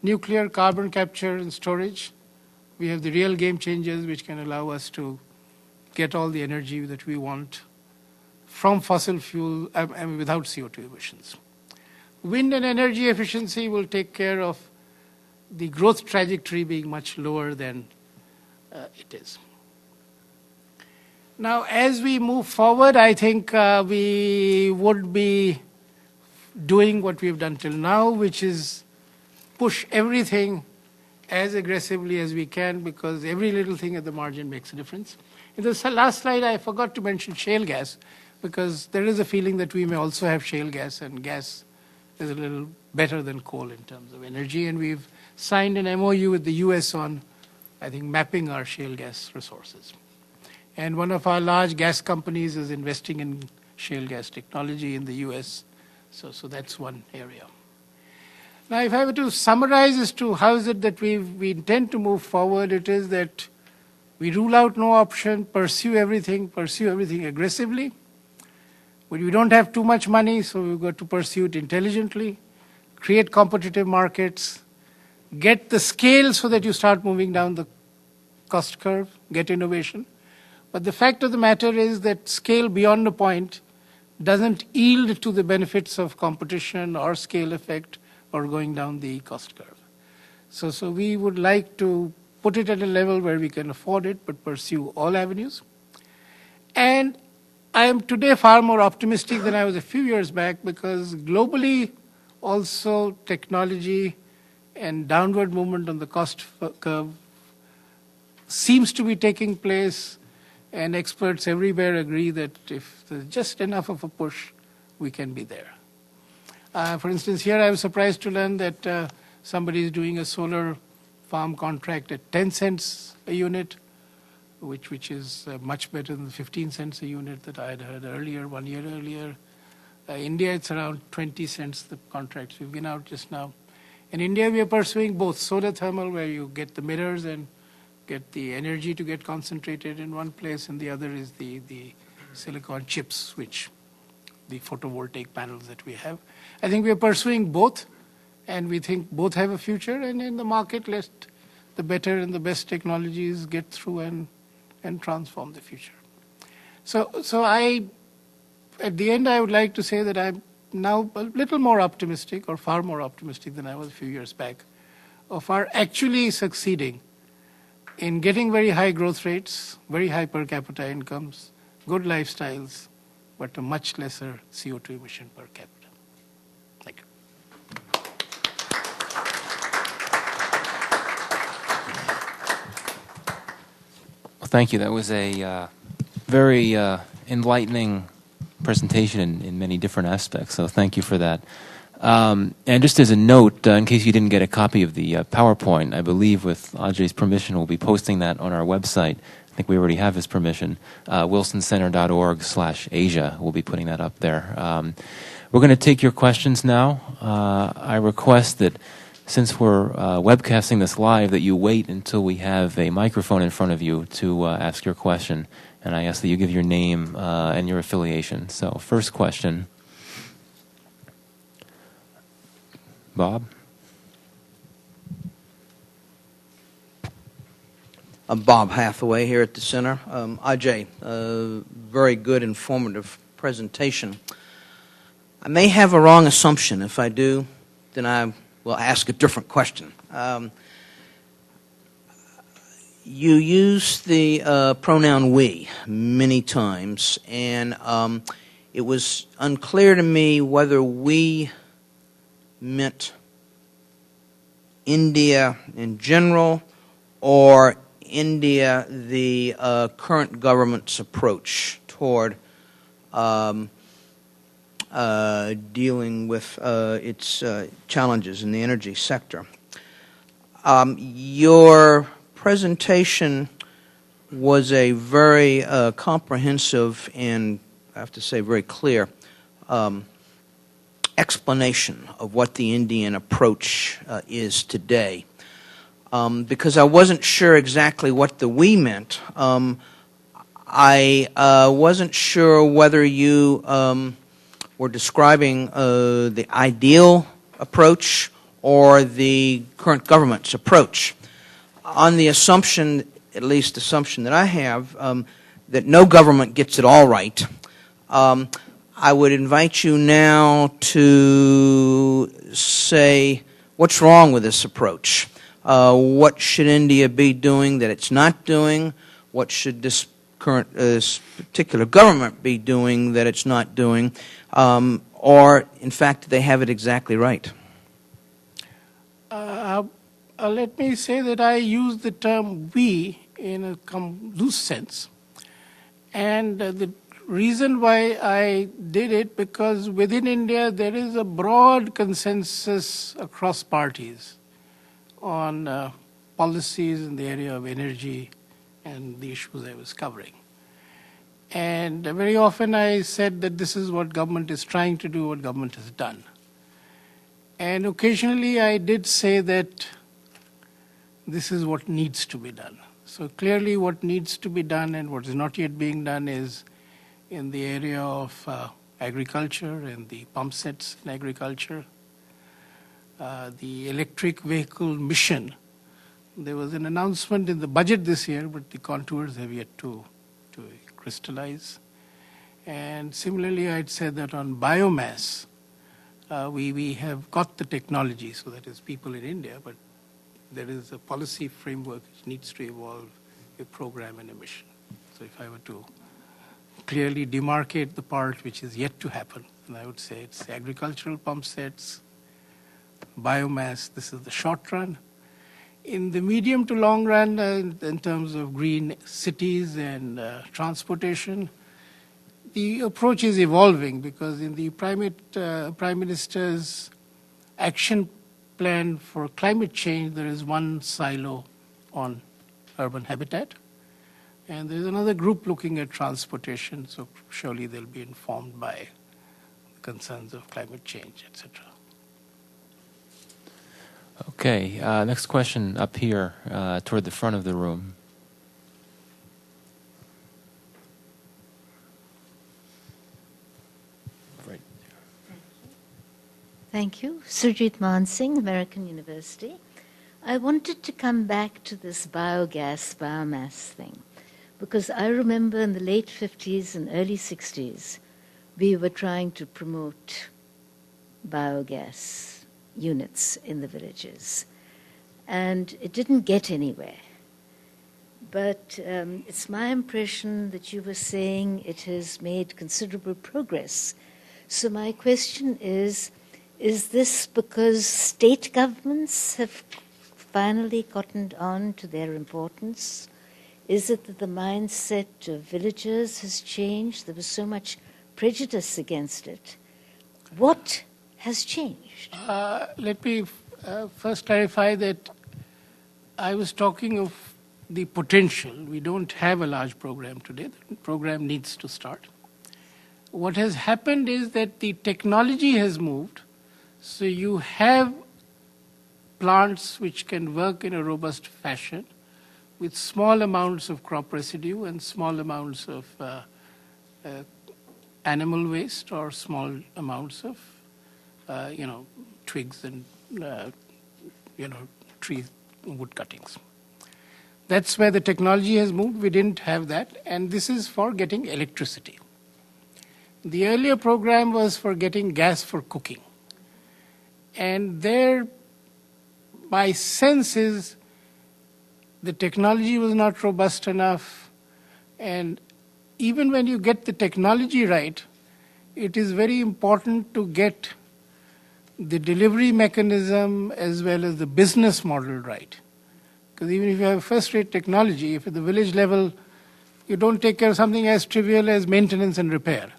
nuclear, carbon capture, and storage, we have the real game changers which can allow us to get all the energy that we want from fossil fuel without CO2 emissions. Wind and energy efficiency will take care of the growth trajectory being much lower than it is. Now, as we move forward, I think we would be doing what we've done till now, which is push everything as aggressively as we can, because every little thing at the margin makes a difference. In the last slide, I forgot to mention shale gas, because there is a feeling that we may also have shale gas, and gas is a little better than coal in terms of energy. And we've signed an MOU with the US on, I think, mapping our shale gas resources. And one of our large gas companies is investing in shale gas technology in the US. So that's one area. Now, if I were to summarize as to how is it that we intend to move forward, it is that we rule out no option, pursue everything aggressively. But we don't have too much money, so we've got to pursue it intelligently, create competitive markets, get the scale so that you start moving down the cost curve, get innovation. But the fact of the matter is that scale beyond a point doesn't yield to the benefits of competition or scale effect or going down the cost curve. So we would like to put it at a level where we can afford it, but pursue all avenues. And I am today far more optimistic than I was a few years back, because globally also technology and downward movement on the cost curve seems to be taking place, and experts everywhere agree that if there's just enough of a push, we can be there. For instance, here I was surprised to learn that somebody is doing a solar farm contract at 10 cents a unit, which is much better than the 15 cents a unit that I had heard earlier, 1 year earlier. India, it's around 20 cents, the contracts we've been out just now. In India, we are pursuing both solar thermal, where you get the mirrors and get the energy to get concentrated in one place, and the other is the silicon chips, which the photovoltaic panels that we have. I think we are pursuing both, and we think both have a future, and in the market, let the better and the best technologies get through and transform the future. So at the end, I would like to say that I'm now a little more optimistic, or far more optimistic than I was a few years back, of our actually succeeding in getting very high growth rates, very high per capita incomes, good lifestyles, but a much lesser CO2 emission per capita. Thank you. Well, thank you. That was a very enlightening presentation in many different aspects, so thank you for that. And just as a note, in case you didn't get a copy of the PowerPoint, I believe with Ajay's permission, we'll be posting that on our website. I think we already have his permission, wilsoncenter.org/Asia. We'll be putting that up there. We're going to take your questions now. I request that since we're webcasting this live, that you wait until we have a microphone in front of you to ask your question. And I ask that you give your name and your affiliation. So first question. Bob? I'm Bob Hathaway here at the center. Ajay, very good, informative presentation. I may have a wrong assumption. If I do, then I will ask a different question. You use the pronoun we many times, and it was unclear to me whether we meant India in general or India the current government's approach toward dealing with its challenges in the energy sector. Your presentation was a very comprehensive and, I have to say, very clear explanation of what the Indian approach is today. Because I wasn't sure exactly what the "we" meant, I wasn't sure whether you were describing the ideal approach or the current government's approach. On the assumption, at least assumption that I have, that no government gets it all right, I would invite you now to say what's wrong with this approach. What should India be doing that it's not doing? What should this particular government be doing that it's not doing? Or, in fact, they have it exactly right? Let me say that I use the term "we" in a loose sense. And the reason why I did it, because within India there is a broad consensus across parties on policies in the area of energy and the issues I was covering. And very often I said that this is what government is trying to do, what government has done. And occasionally I did say that this is what needs to be done. So clearly what needs to be done and what is not yet being done is in the area of agriculture and the pump sets in agriculture. The electric vehicle mission. There was an announcement in the budget this year, but the contours have yet to crystallize. And similarly, I'd said that on biomass, we have got the technology, so that is people in India, but there is a policy framework which needs to evolve, a program and a mission. So if I were to clearly demarcate the part which is yet to happen, then I would say it's agricultural pump sets, biomass, this is the short run. In the medium to long run, in terms of green cities and transportation, the approach is evolving because in the Prime Minister's action plan for climate change, there is one silo on urban habitat. And there's another group looking at transportation, so surely they'll be informed by concerns of climate change, etc. Okay, next question up here toward the front of the room. Right. Thank you. Surjit Mohan Singh, American University. I wanted to come back to this biomass thing, because I remember in the late 50s and early 60s, we were trying to promote biogas units in the villages. And it didn't get anywhere. But it's my impression that you were saying it has made considerable progress. So my question is this because state governments have finally cottoned on to their importance? Is it that the mindset of villagers has changed? There was so much prejudice against it. What has changed? Let me first clarify that I was talking of the potential. We don't have a large program today. The program needs to start. What has happened is that the technology has moved, so you have plants which can work in a robust fashion with small amounts of crop residue and small amounts of animal waste or small amounts of twigs and tree wood cuttings. That's where the technology has moved. We didn't have that, and this is for getting electricity. The earlier program was for getting gas for cooking. And there, my sense is the technology was not robust enough, and even when you get the technology right, it is very important to get the delivery mechanism as well as the business model right. Because even if you have first-rate technology, if at the village level you don't take care of something as trivial as maintenance and repair,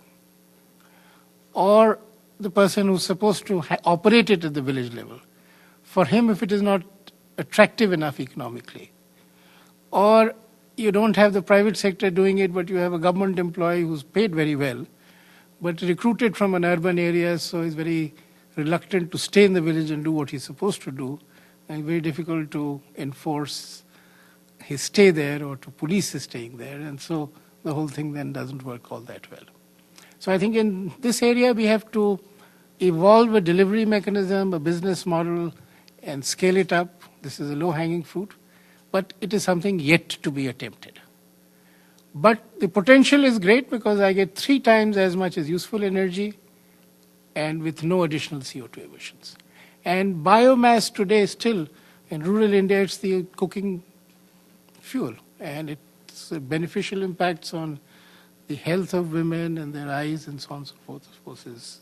or the person who's supposed to operate it at the village level, for him, if it is not attractive enough economically, or you don't have the private sector doing it, but you have a government employee who's paid very well, but recruited from an urban area, so he's very reluctant to stay in the village and do what he's supposed to do, and very difficult to enforce his stay there or to police his staying there, and so the whole thing then doesn't work all that well. So I think in this area we have to evolve a delivery mechanism, a business model, and scale it up. This is a low-hanging fruit, but it is something yet to be attempted. But the potential is great because I get 3 times as much as useful energy and with no additional CO2 emissions. And biomass today still, in rural India, it's the cooking fuel, and its beneficial impacts on the health of women and their eyes and so on and so forth, of course, is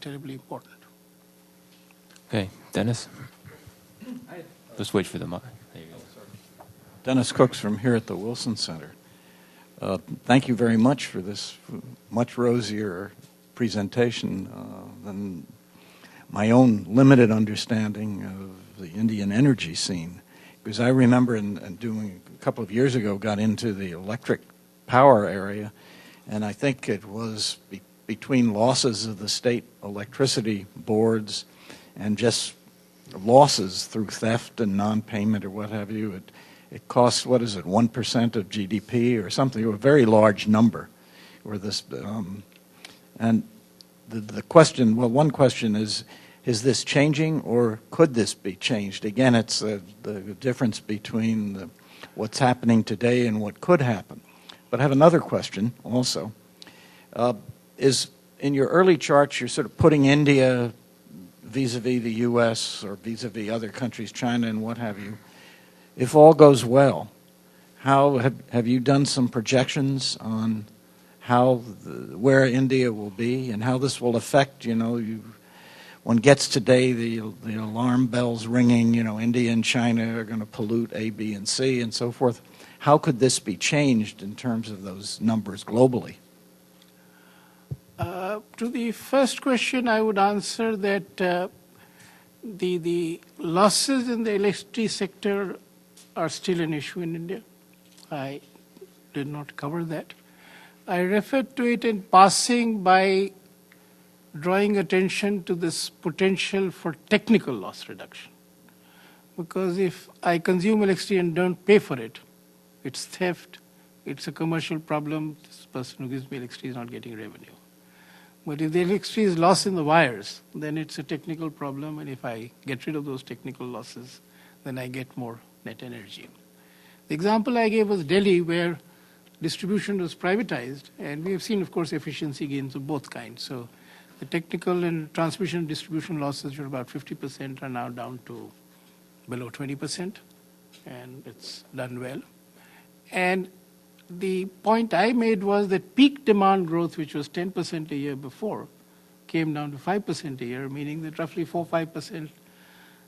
terribly important. Okay, Dennis? Just wait for the mic. There you go. Dennis Cooks from here at the Wilson Center. Thank you very much for this much rosier presentation than my own limited understanding of the Indian energy scene. Because I remember doing a couple of years ago, got into the electric power area, and I think it was between losses of the state electricity boards and just losses through theft and non-payment or what have you, it costs, 1% of GDP or something, a very large number. Or this, and the question, one question is this changing or could this be changed? Again, it's the difference between what's happening today and what could happen. But I have another question also. Is in your early charts, you're sort of putting India vis-a-vis the U.S. or vis-a-vis other countries, China and what have you. If all goes well, how have you done some projections on where India will be and how this will affect, one gets today the alarm bells ringing, India and China are going to pollute A, B, and C and so forth. How could this be changed in terms of those numbers globally? To the first question, I would answer that the losses in the electricity sector are still an issue in India. I did not cover that. I referred to it in passing by drawing attention to this potential for technical loss reduction. Because if I consume electricity and don't pay for it, it's theft, it's a commercial problem, this person who gives me electricity is not getting revenue. But if the electricity is lost in the wires, then it's a technical problem, and if I get rid of those technical losses, then I get more net energy. The example I gave was Delhi, where distribution was privatized, and we have seen, of course, efficiency gains of both kinds. So the technical and transmission and distribution losses were about 50% are now down to below 20%, and it's done well. And the point I made was that peak demand growth, which was 10% a year before, came down to 5% a year, meaning that roughly 4-5%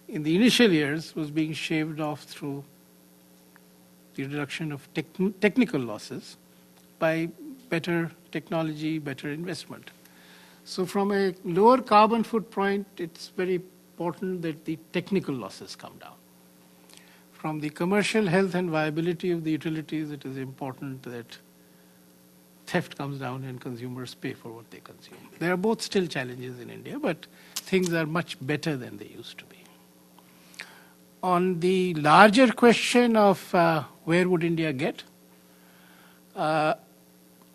in the initial years was being shaved off through the reduction of technical losses by better technology, better investment. So from a lower carbon footprint, it's very important that the technical losses come down. From the commercial health and viability of the utilities, it is important that theft comes down and consumers pay for what they consume. There are both still challenges in India, but things are much better than they used to be. On the larger question of where would India get, I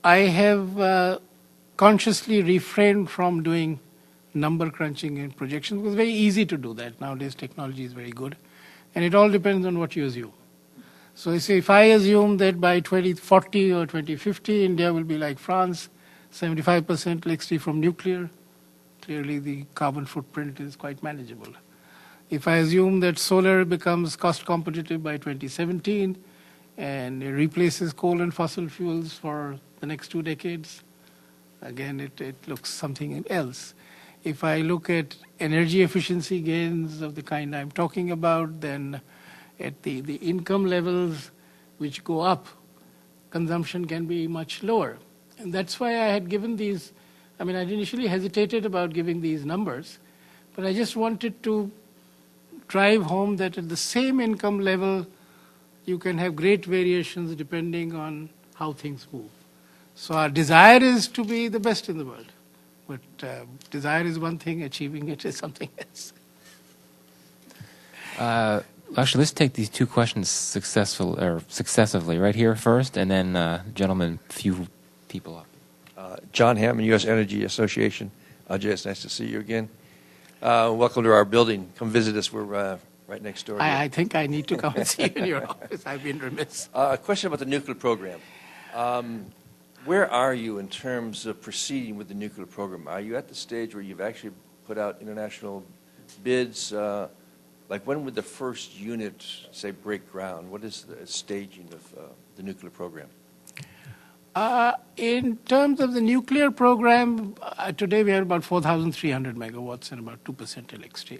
have consciously refrained from doing number crunching and projections. It was very easy to do that. Nowadays technology is very good. And it all depends on what you assume. So if I assume that by 2040 or 2050, India will be like France, 75% electricity from nuclear, clearly the carbon footprint is quite manageable. If I assume that solar becomes cost competitive by 2017 and it replaces coal and fossil fuels for the next 2 decades, again, it looks something else. If I look at energy efficiency gains of the kind I'm talking about, then At the income levels which go up, consumption can be much lower. And that's why I had given these, I mean, I initially hesitated about giving these numbers, but I just wanted to drive home that at the same income level, you can have great variations depending on how things move. So our desire is to be the best in the world. But desire is one thing, achieving it is something else. Actually, let's take these two questions successively. Right here first, and then gentlemen, few people up. John Hammond, U.S. Energy Association. Ajay, it's nice to see you again. Welcome to our building. Come visit us. We're right next door. I think I need to come and see you in your office. I've been remiss. A question about the nuclear program. Where are you in terms of proceeding with the nuclear program? Are you at the stage where you've actually put out international bids? Like when would the first unit, say, break ground? What is the staging of the nuclear program? In terms of the nuclear program, today we have about 4,300 megawatts and about 2% electricity.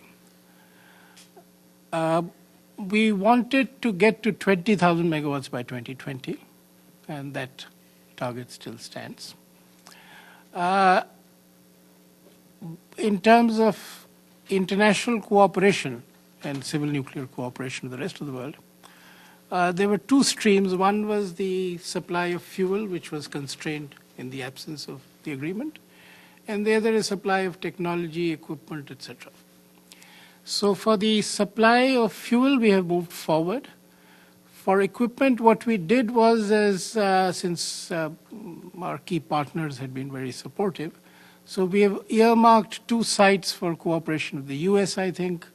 We wanted to get to 20,000 megawatts by 2020, and that target still stands. In terms of international cooperation and civil nuclear cooperation with the rest of the world, there were two streams. One was the supply of fuel, which was constrained in the absence of the agreement, and the other is supply of technology, equipment, etc. So for the supply of fuel, we have moved forward. For equipment, what we did was, since our key partners had been very supportive, so we have earmarked 2 sites for cooperation with the US, I think.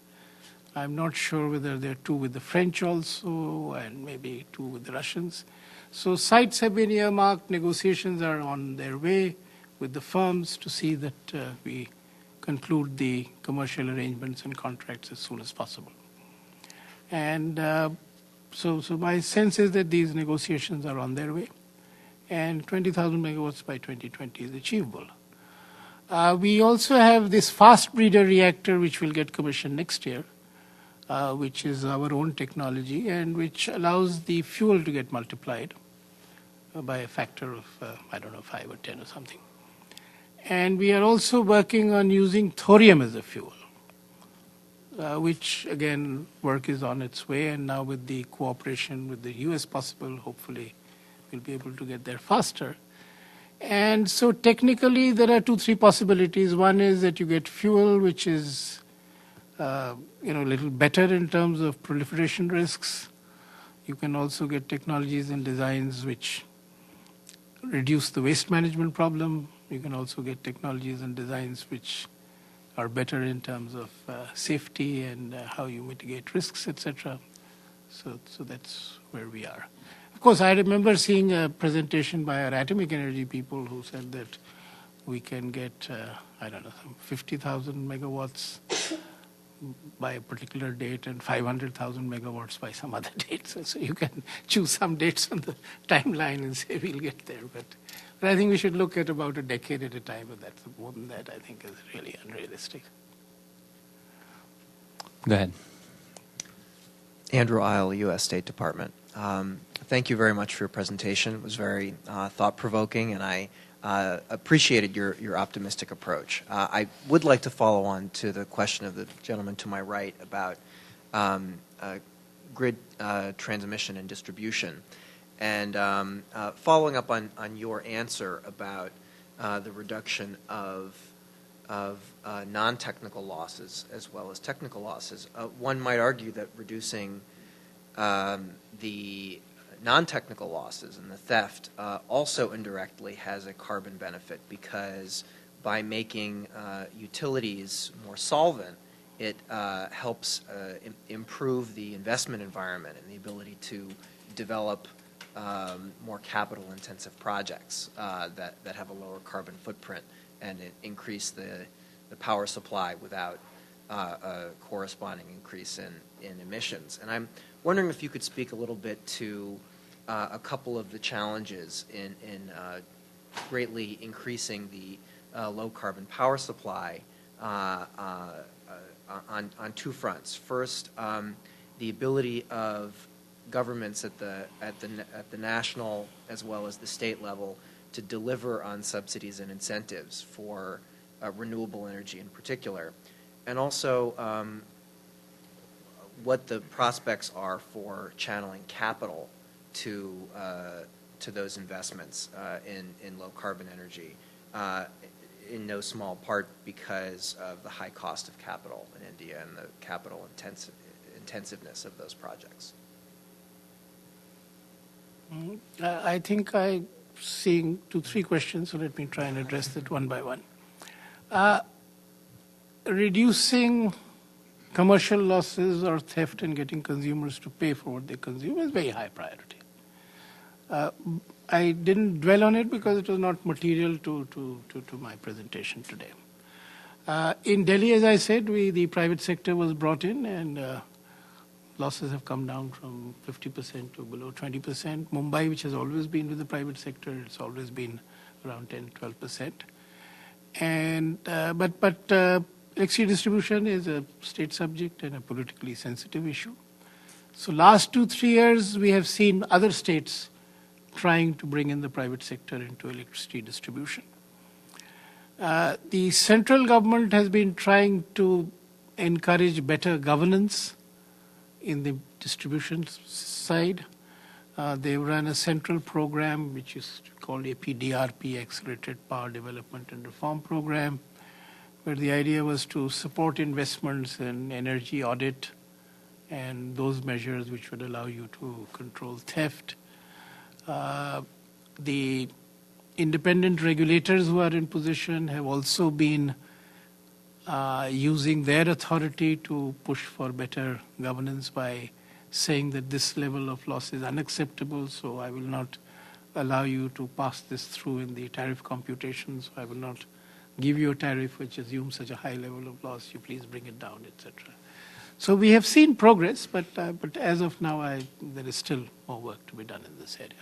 I'm not sure whether there are 2 with the French also, and maybe 2 with the Russians. So sites have been earmarked. Negotiations are on their way with the firms to see that we conclude the commercial arrangements and contracts as soon as possible. And so my sense is that these negotiations are on their way, and 20,000 megawatts by 2020 is achievable. We also have this fast breeder reactor, which will get commissioned next year, which is our own technology and which allows the fuel to get multiplied by a factor of, 5 or 10 or something. And we are also working on using thorium as a fuel, which, again, work is on its way. And now with the cooperation with the US possible, hopefully we'll be able to get there faster. And so technically there are 2-3 possibilities. One is that you get fuel which is a little better in terms of proliferation risks. You can also get technologies and designs which reduce the waste management problem. You can also get technologies and designs which are better in terms of safety and how you mitigate risks, etc. So that's where we are. Of course, I remember seeing a presentation by our atomic energy people who said that we can get, 50,000 megawatts by a particular date and 500,000 megawatts by some other date. So you can choose some dates on the timeline and say we'll get there. But I think we should look at about a decade at a time, but that's more than that, I think, is really unrealistic. Go ahead. Andrew Isle, U.S. State Department. Thank you very much for your presentation. It was very thought-provoking, and I appreciated your optimistic approach. I would like to follow on to the question of the gentleman to my right about grid transmission and distribution. And following up on your answer about the reduction of non-technical losses as well as technical losses, one might argue that reducing the non-technical losses and the theft also indirectly has a carbon benefit, because by making utilities more solvent, it helps improve the investment environment and the ability to develop more capital-intensive projects that have a lower carbon footprint and increase the power supply without a corresponding increase in emissions. And I'm wondering if you could speak a little bit to a couple of the challenges in greatly increasing the low-carbon power supply on 2 fronts. First, the ability of governments at the national as well as the state level to deliver on subsidies and incentives for renewable energy in particular, and also what the prospects are for channeling capital to those investments in low carbon energy, in no small part because of the high cost of capital in India and the capital intensiveness of those projects. I think I'm seeing 2-3 questions, so let me try and address that one by one. Reducing commercial losses or theft and getting consumers to pay for what they consume is very high priority. I didn't dwell on it because it was not material to my presentation today. In Delhi, as I said, the private sector was brought in, and losses have come down from 50% to below 20%. Mumbai, which has always been with the private sector, it's always been around 10-12%. And but electricity distribution is a state subject and a politically sensitive issue. So last 2-3 years, we have seen other states trying to bring in the private sector into electricity distribution. The central government has been trying to encourage better governance in the distribution side. They run a central program which is called APDRP, Accelerated Power Development and Reform Program, where the idea was to support investments in energy audit and those measures which would allow you to control theft. The independent regulators who are in position have also been using their authority to push for better governance by saying that this level of loss is unacceptable, so I will not allow you to pass this through in the tariff computations. I will not give you a tariff which assumes such a high level of loss. You please bring it down, etc. So we have seen progress, but as of now, there is still more work to be done in this area.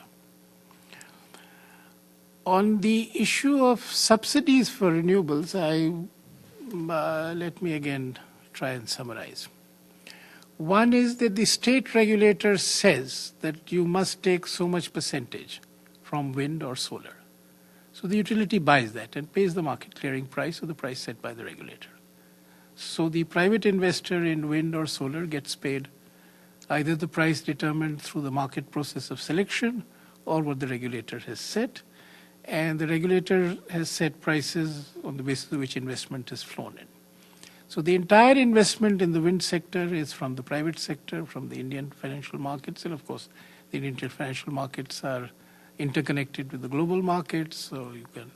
On the issue of subsidies for renewables, let me again try and summarize. One is that the state regulator says that you must take so much percentage from wind or solar. So the utility buys that and pays the market clearing price or the price set by the regulator. So the private investor in wind or solar gets paid either the price determined through the market process of selection or what the regulator has set. And the regulator has set prices on the basis of which investment is flown in. So the entire investment in the wind sector is from the private sector, from the Indian financial markets, and of course the Indian financial markets are interconnected with the global markets, so you can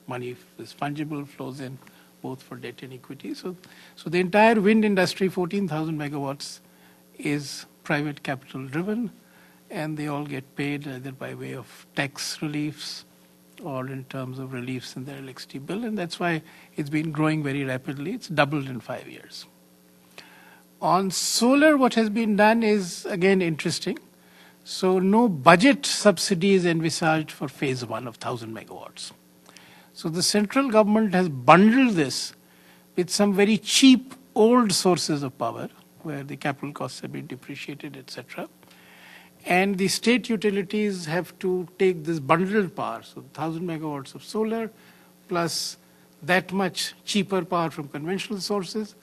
money is fungible, flows in both for debt and equity. So the entire wind industry, 14,000 megawatts, is private capital driven, and they all get paid either by way of tax reliefs or in terms of reliefs in their electricity bill, and that's why it's been growing very rapidly. It's doubled in 5 years. On solar, what has been done is, again, interesting. So no budget subsidy is envisaged for phase 1 of 1,000 megawatts. So the central government has bundled this with some very cheap old sources of power, where the capital costs have been depreciated, etc. And the state utilities have to take this bundled power, so 1,000 megawatts of solar, plus that much cheaper power from conventional sources.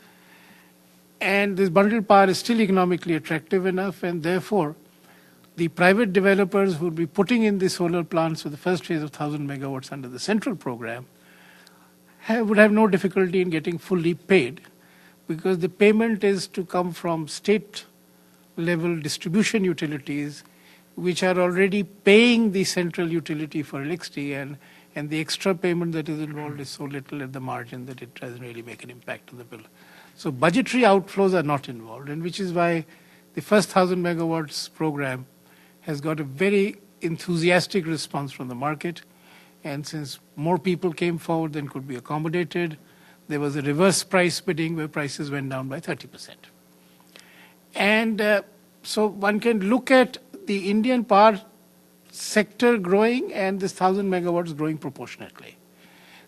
And this bundled power is still economically attractive enough, and therefore the private developers who will be putting in the solar plants for the first phase of 1,000 megawatts under the central program would have no difficulty in getting fully paid, because the payment is to come from state level distribution utilities which are already paying the central utility for electricity, and the extra payment that is involved is so little at the margin that it doesn't really make an impact on the bill. So budgetary outflows are not involved, and which is why the first 1,000 megawatts program has got a very enthusiastic response from the market, and since more people came forward than could be accommodated, there was a reverse price bidding where prices went down by 30%. And so one can look at the Indian power sector growing and this 1,000 megawatts growing proportionately.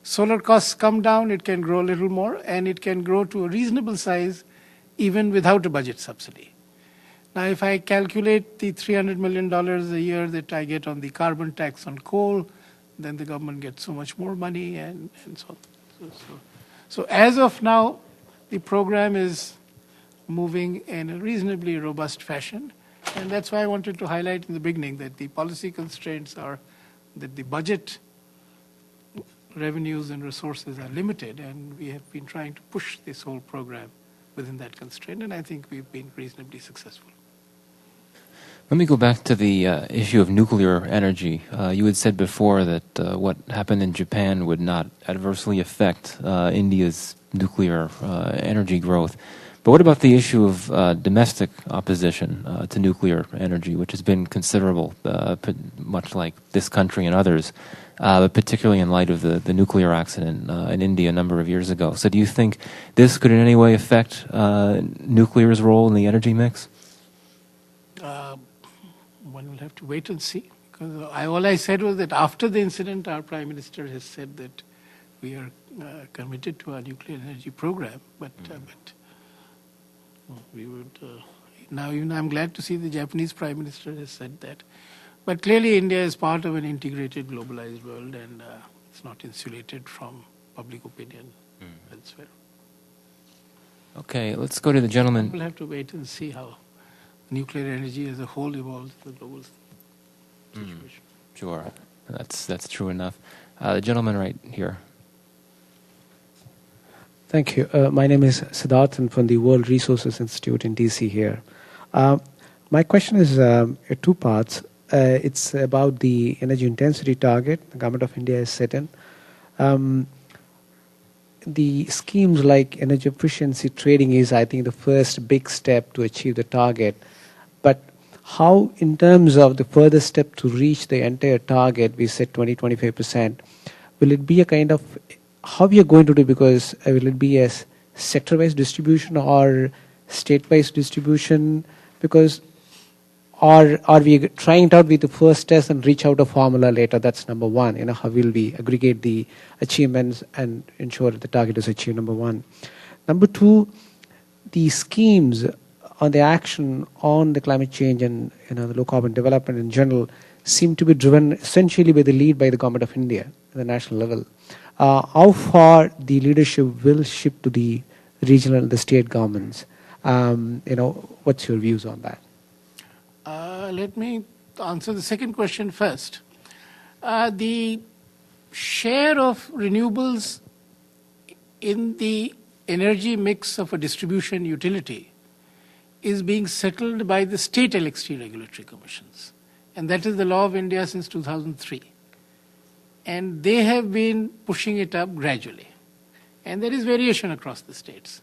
Solar costs come down, it can grow a little more, and it can grow to a reasonable size even without a budget subsidy. Now, if I calculate the $300 million a year that I get on the carbon tax on coal, then the government gets so much more money and so on. So as of now, the program is moving in a reasonably robust fashion. And that's why I wanted to highlight in the beginning that the policy constraints are that the budget revenues and resources are limited, and we have been trying to push this whole program within that constraint, and I think we've been reasonably successful. Let me go back to the issue of nuclear energy. You had said before that what happened in Japan would not adversely affect India's nuclear energy growth. But what about the issue of domestic opposition to nuclear energy, which has been considerable, much like this country and others, but particularly in light of the nuclear accident in India a number of years ago? So do you think this could in any way affect nuclear's role in the energy mix? One will have to wait and see. Because all I said was that after the incident, our Prime Minister has said that we are committed to our nuclear energy program. But we would now, even I'm glad to see the Japanese Prime Minister has said that. But clearly, India is part of an integrated, globalized world, and it's not insulated from public opinion elsewhere. Okay, let's go to the gentleman. We'll have to wait and see how nuclear energy as a whole evolves in the global situation. Sure, that's true enough. The gentleman right here. Thank you. My name is Siddharth. I'm from the World Resources Institute in DC here. My question is two parts. It's about the energy intensity target the Government of India has set in. The schemes like energy efficiency trading is, I think, the first big step to achieve the target. But how, in terms of the further step to reach the entire target, we said 20-25%, will it be a kind of, how we are going to do, because will it be a sector-wise distribution or state-wise distribution? Because are we trying it out with the first test and reach out a formula later? That's number one. How will we aggregate the achievements and ensure that the target is achieved, number one. Number two, the schemes on the action on the climate change and the low carbon development in general seem to be driven essentially by the lead by the Government of India at the national level. How far the leadership will shift to the regional and the state governments? What's your views on that? Let me answer the second question first. The share of renewables in the energy mix of a distribution utility is being settled by the state electricity regulatory commissions. And that is the law of India since 2003. And they have been pushing it up gradually. And there is variation across the states.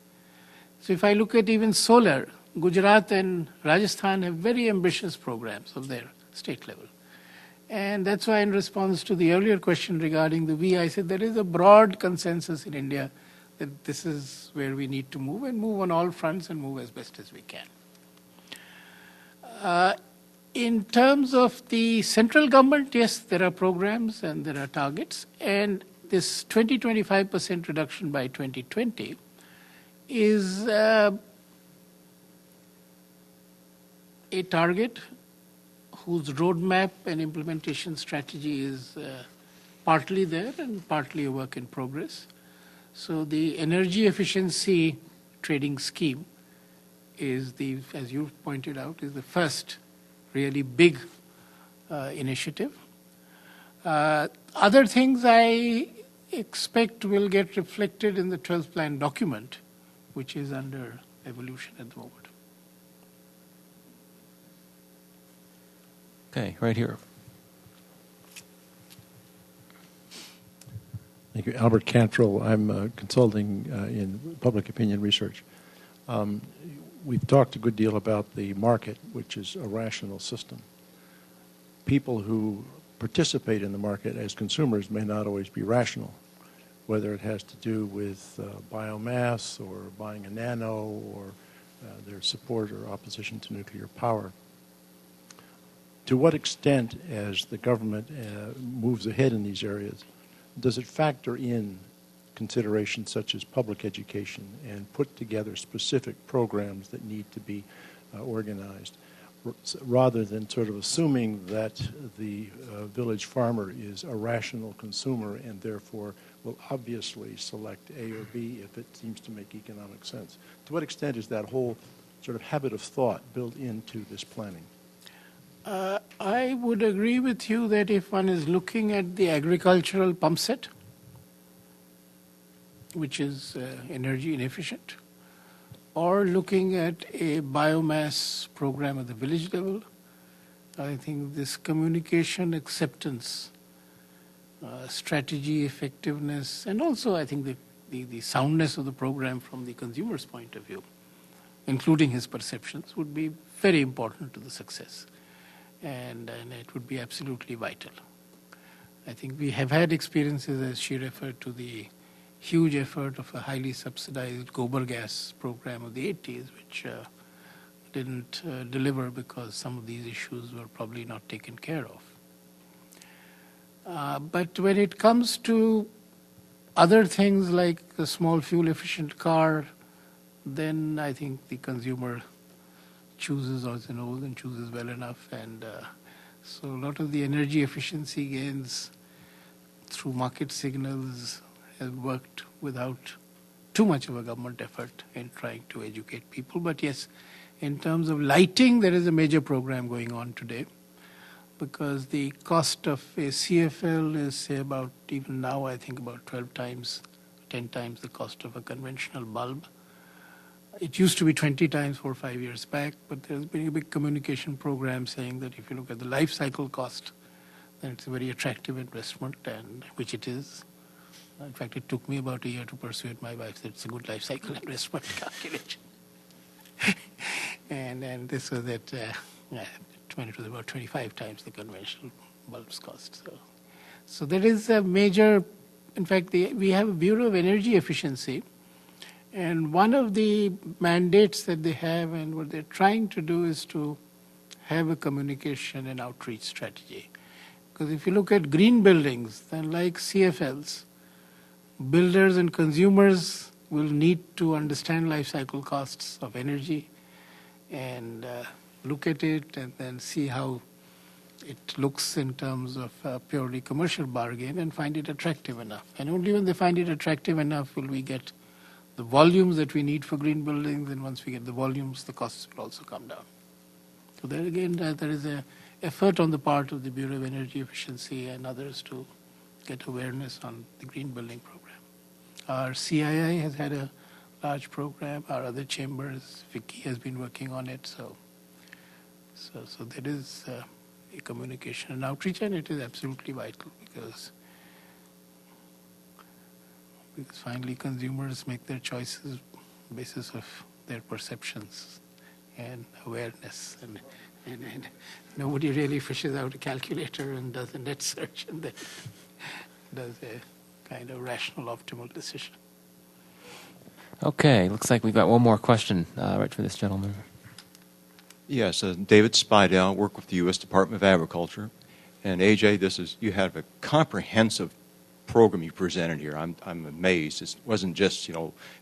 So if I look at even solar, Gujarat and Rajasthan have very ambitious programs of their state level. And that's why, in response to the earlier question regarding the V, I said there is a broad consensus in India that this is where we need to move, and move on all fronts and move as best as we can. In terms of the central government, yes, there are programs and there are targets, and this 20-25% reduction by 2020 is a target whose roadmap and implementation strategy is partly there and partly a work in progress. So the energy efficiency trading scheme is as you pointed out, is the first really big initiative. Other things I expect will get reflected in the 12th plan document, which is under evolution at the moment. Okay, right here. Thank you. Albert Cantrell. I'm consulting in public opinion research. We've talked a good deal about the market, which is a rational system. People who participate in the market as consumers may not always be rational, whether it has to do with biomass or buying a nano or their support or opposition to nuclear power. To what extent, as the government moves ahead in these areas, does it factor in considerations such as public education and put together specific programs that need to be organized, rather than sort of assuming that the village farmer is a rational consumer and therefore will obviously select A or B if it seems to make economic sense. To what extent is that whole sort of habit of thought built into this planning? I would agree with you that if one is looking at the agricultural pump set, which is energy inefficient, or looking at a biomass program at the village level, I think this communication, acceptance, strategy, effectiveness, and also I think the soundness of the program from the consumer's point of view, including his perceptions, would be very important to the success. And it would be absolutely vital. I think we have had experiences, as she referred to, the huge effort of a highly subsidized Gobar gas program of the 80s, which didn't deliver because some of these issues were probably not taken care of. But when it comes to other things like a small fuel-efficient car, then I think the consumer chooses as he knows and chooses well enough. And so a lot of the energy efficiency gains through market signals have worked without too much of a government effort in trying to educate people. But yes, in terms of lighting, there is a major program going on today, because the cost of a CFL is, say, about, even now, I think about 12 times, 10 times the cost of a conventional bulb. It used to be 20 times 4 or 5 years back, but there's been a big communication program saying that if you look at the life cycle cost, then it's a very attractive investment, and which it is. In fact, it took me about a year to persuade my wife that it's a good life cycle investment calculation. and this was at, it was about 25 times the conventional bulbs cost. So there is a major, in fact, we have a Bureau of Energy Efficiency, and one of the mandates that they have and what they're trying to do is to have a communication and outreach strategy. Because if you look at green buildings, then like CFLs, builders and consumers will need to understand life cycle costs of energy and look at it and then see how it looks in terms of a purely commercial bargain and find it attractive enough. And only when they find it attractive enough will we get the volumes that we need for green buildings, and once we get the volumes, the costs will also come down. So there again, there is an effort on the part of the Bureau of Energy Efficiency and others to get awareness on the green building program. Our CII has had a large program. Our other chambers, Vicky has been working on it. So there is a communication and outreach, and it is absolutely vital because finally consumers make their choices on the basis of their perceptions and awareness. And nobody really fishes out a calculator and does a net search and then does a kind of rational, optimal decision. Okay, looks like we've got one more question right for this gentleman. Yes, David Spidell, work with the U.S. Department of Agriculture. And AJ, you have a comprehensive program you presented here. I'm amazed. It wasn't just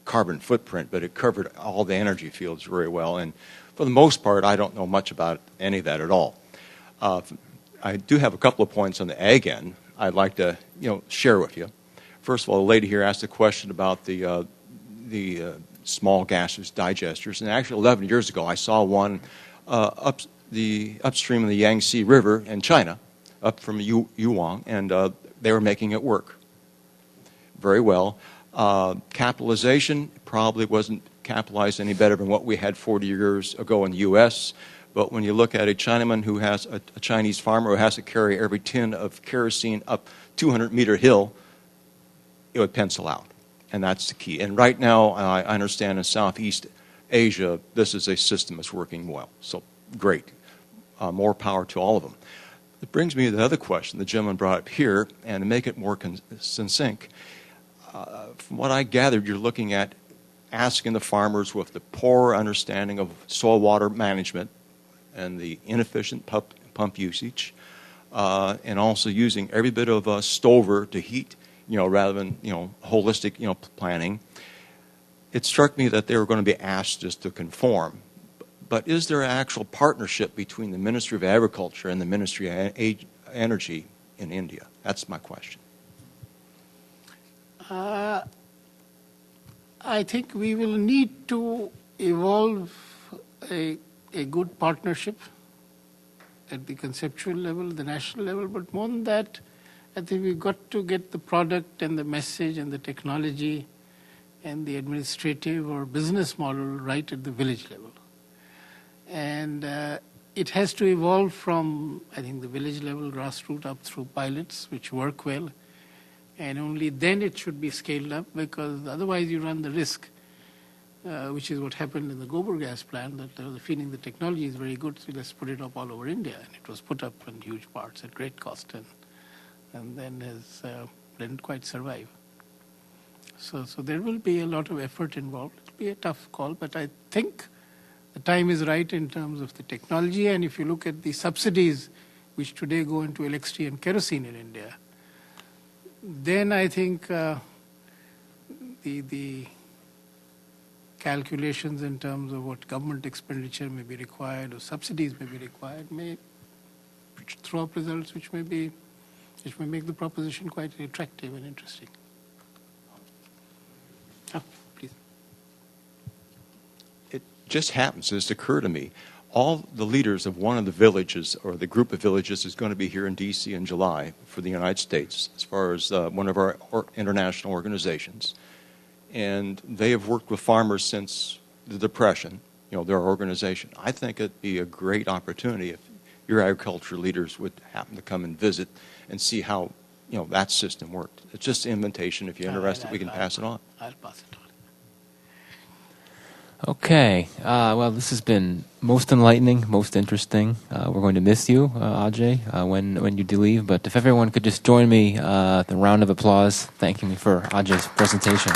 carbon footprint, but it covered all the energy fields very well. And for the most part, I don't know much about any of that at all. I do have a couple of points on the ag end I'd like to share with you. First of all, the lady here asked a question about the small gaseous digesters, and actually 11 years ago I saw one upstream of the Yangtze River in China, up from Yuhuang, and they were making it work very well. Capitalization probably wasn't capitalized any better than what we had 40 years ago in the U.S., but when you look at a Chinaman who has a Chinese farmer who has to carry every tin of kerosene up 200-meter hill, it would pencil out, and that's the key. And right now, I understand in Southeast Asia, this is a system that's working well. So great. More power to all of them. It brings me to the other question the gentleman brought up here, and to make it more succinct, from what I gathered, you're looking at asking the farmers with the poor understanding of soil water management and the inefficient pump usage, and also using every bit of stover to heat, rather than holistic planning. It struck me that they were going to be asked just to conform, but is there an actual partnership between the Ministry of Agriculture and the Ministry of Energy in India? That's my question. I think we will need to evolve a good partnership at the conceptual level, the national level, but more than that, I think we've got to get the product and the message and the technology and the administrative or business model right at the village level. And it has to evolve from, I think, the village level, grassroots, up through pilots, which work well. And only then it should be scaled up, because otherwise you run the risk, which is what happened in the Gobar gas plant, that the feeding the technology is very good, so let's put it up all over India. And it was put up in huge parts at great cost, and then didn't quite survive. So there will be a lot of effort involved. It will be a tough call, but I think the time is right in terms of the technology. And if you look at the subsidies which today go into electricity and kerosene in India, then I think the calculations in terms of what government expenditure may be required or subsidies may be required may throw up results which may make the proposition quite attractive and interesting. Please. It just happens, it's occurred to me, all the leaders of one of the villages or the group of villages is going to be here in D.C. in July for the United States as far as one of our international organizations. And they have worked with farmers since the Depression, their organization. I think it'd be a great opportunity if your agriculture leaders would happen to come and visit and see how, that system worked. It's just an invitation. If you're interested, we can pass it on. I'll pass it on. Okay. Well, this has been most enlightening, most interesting. We're going to miss you, Ajay, when you do leave. But if everyone could just join me, the round of applause, thanking me for Ajay's presentation.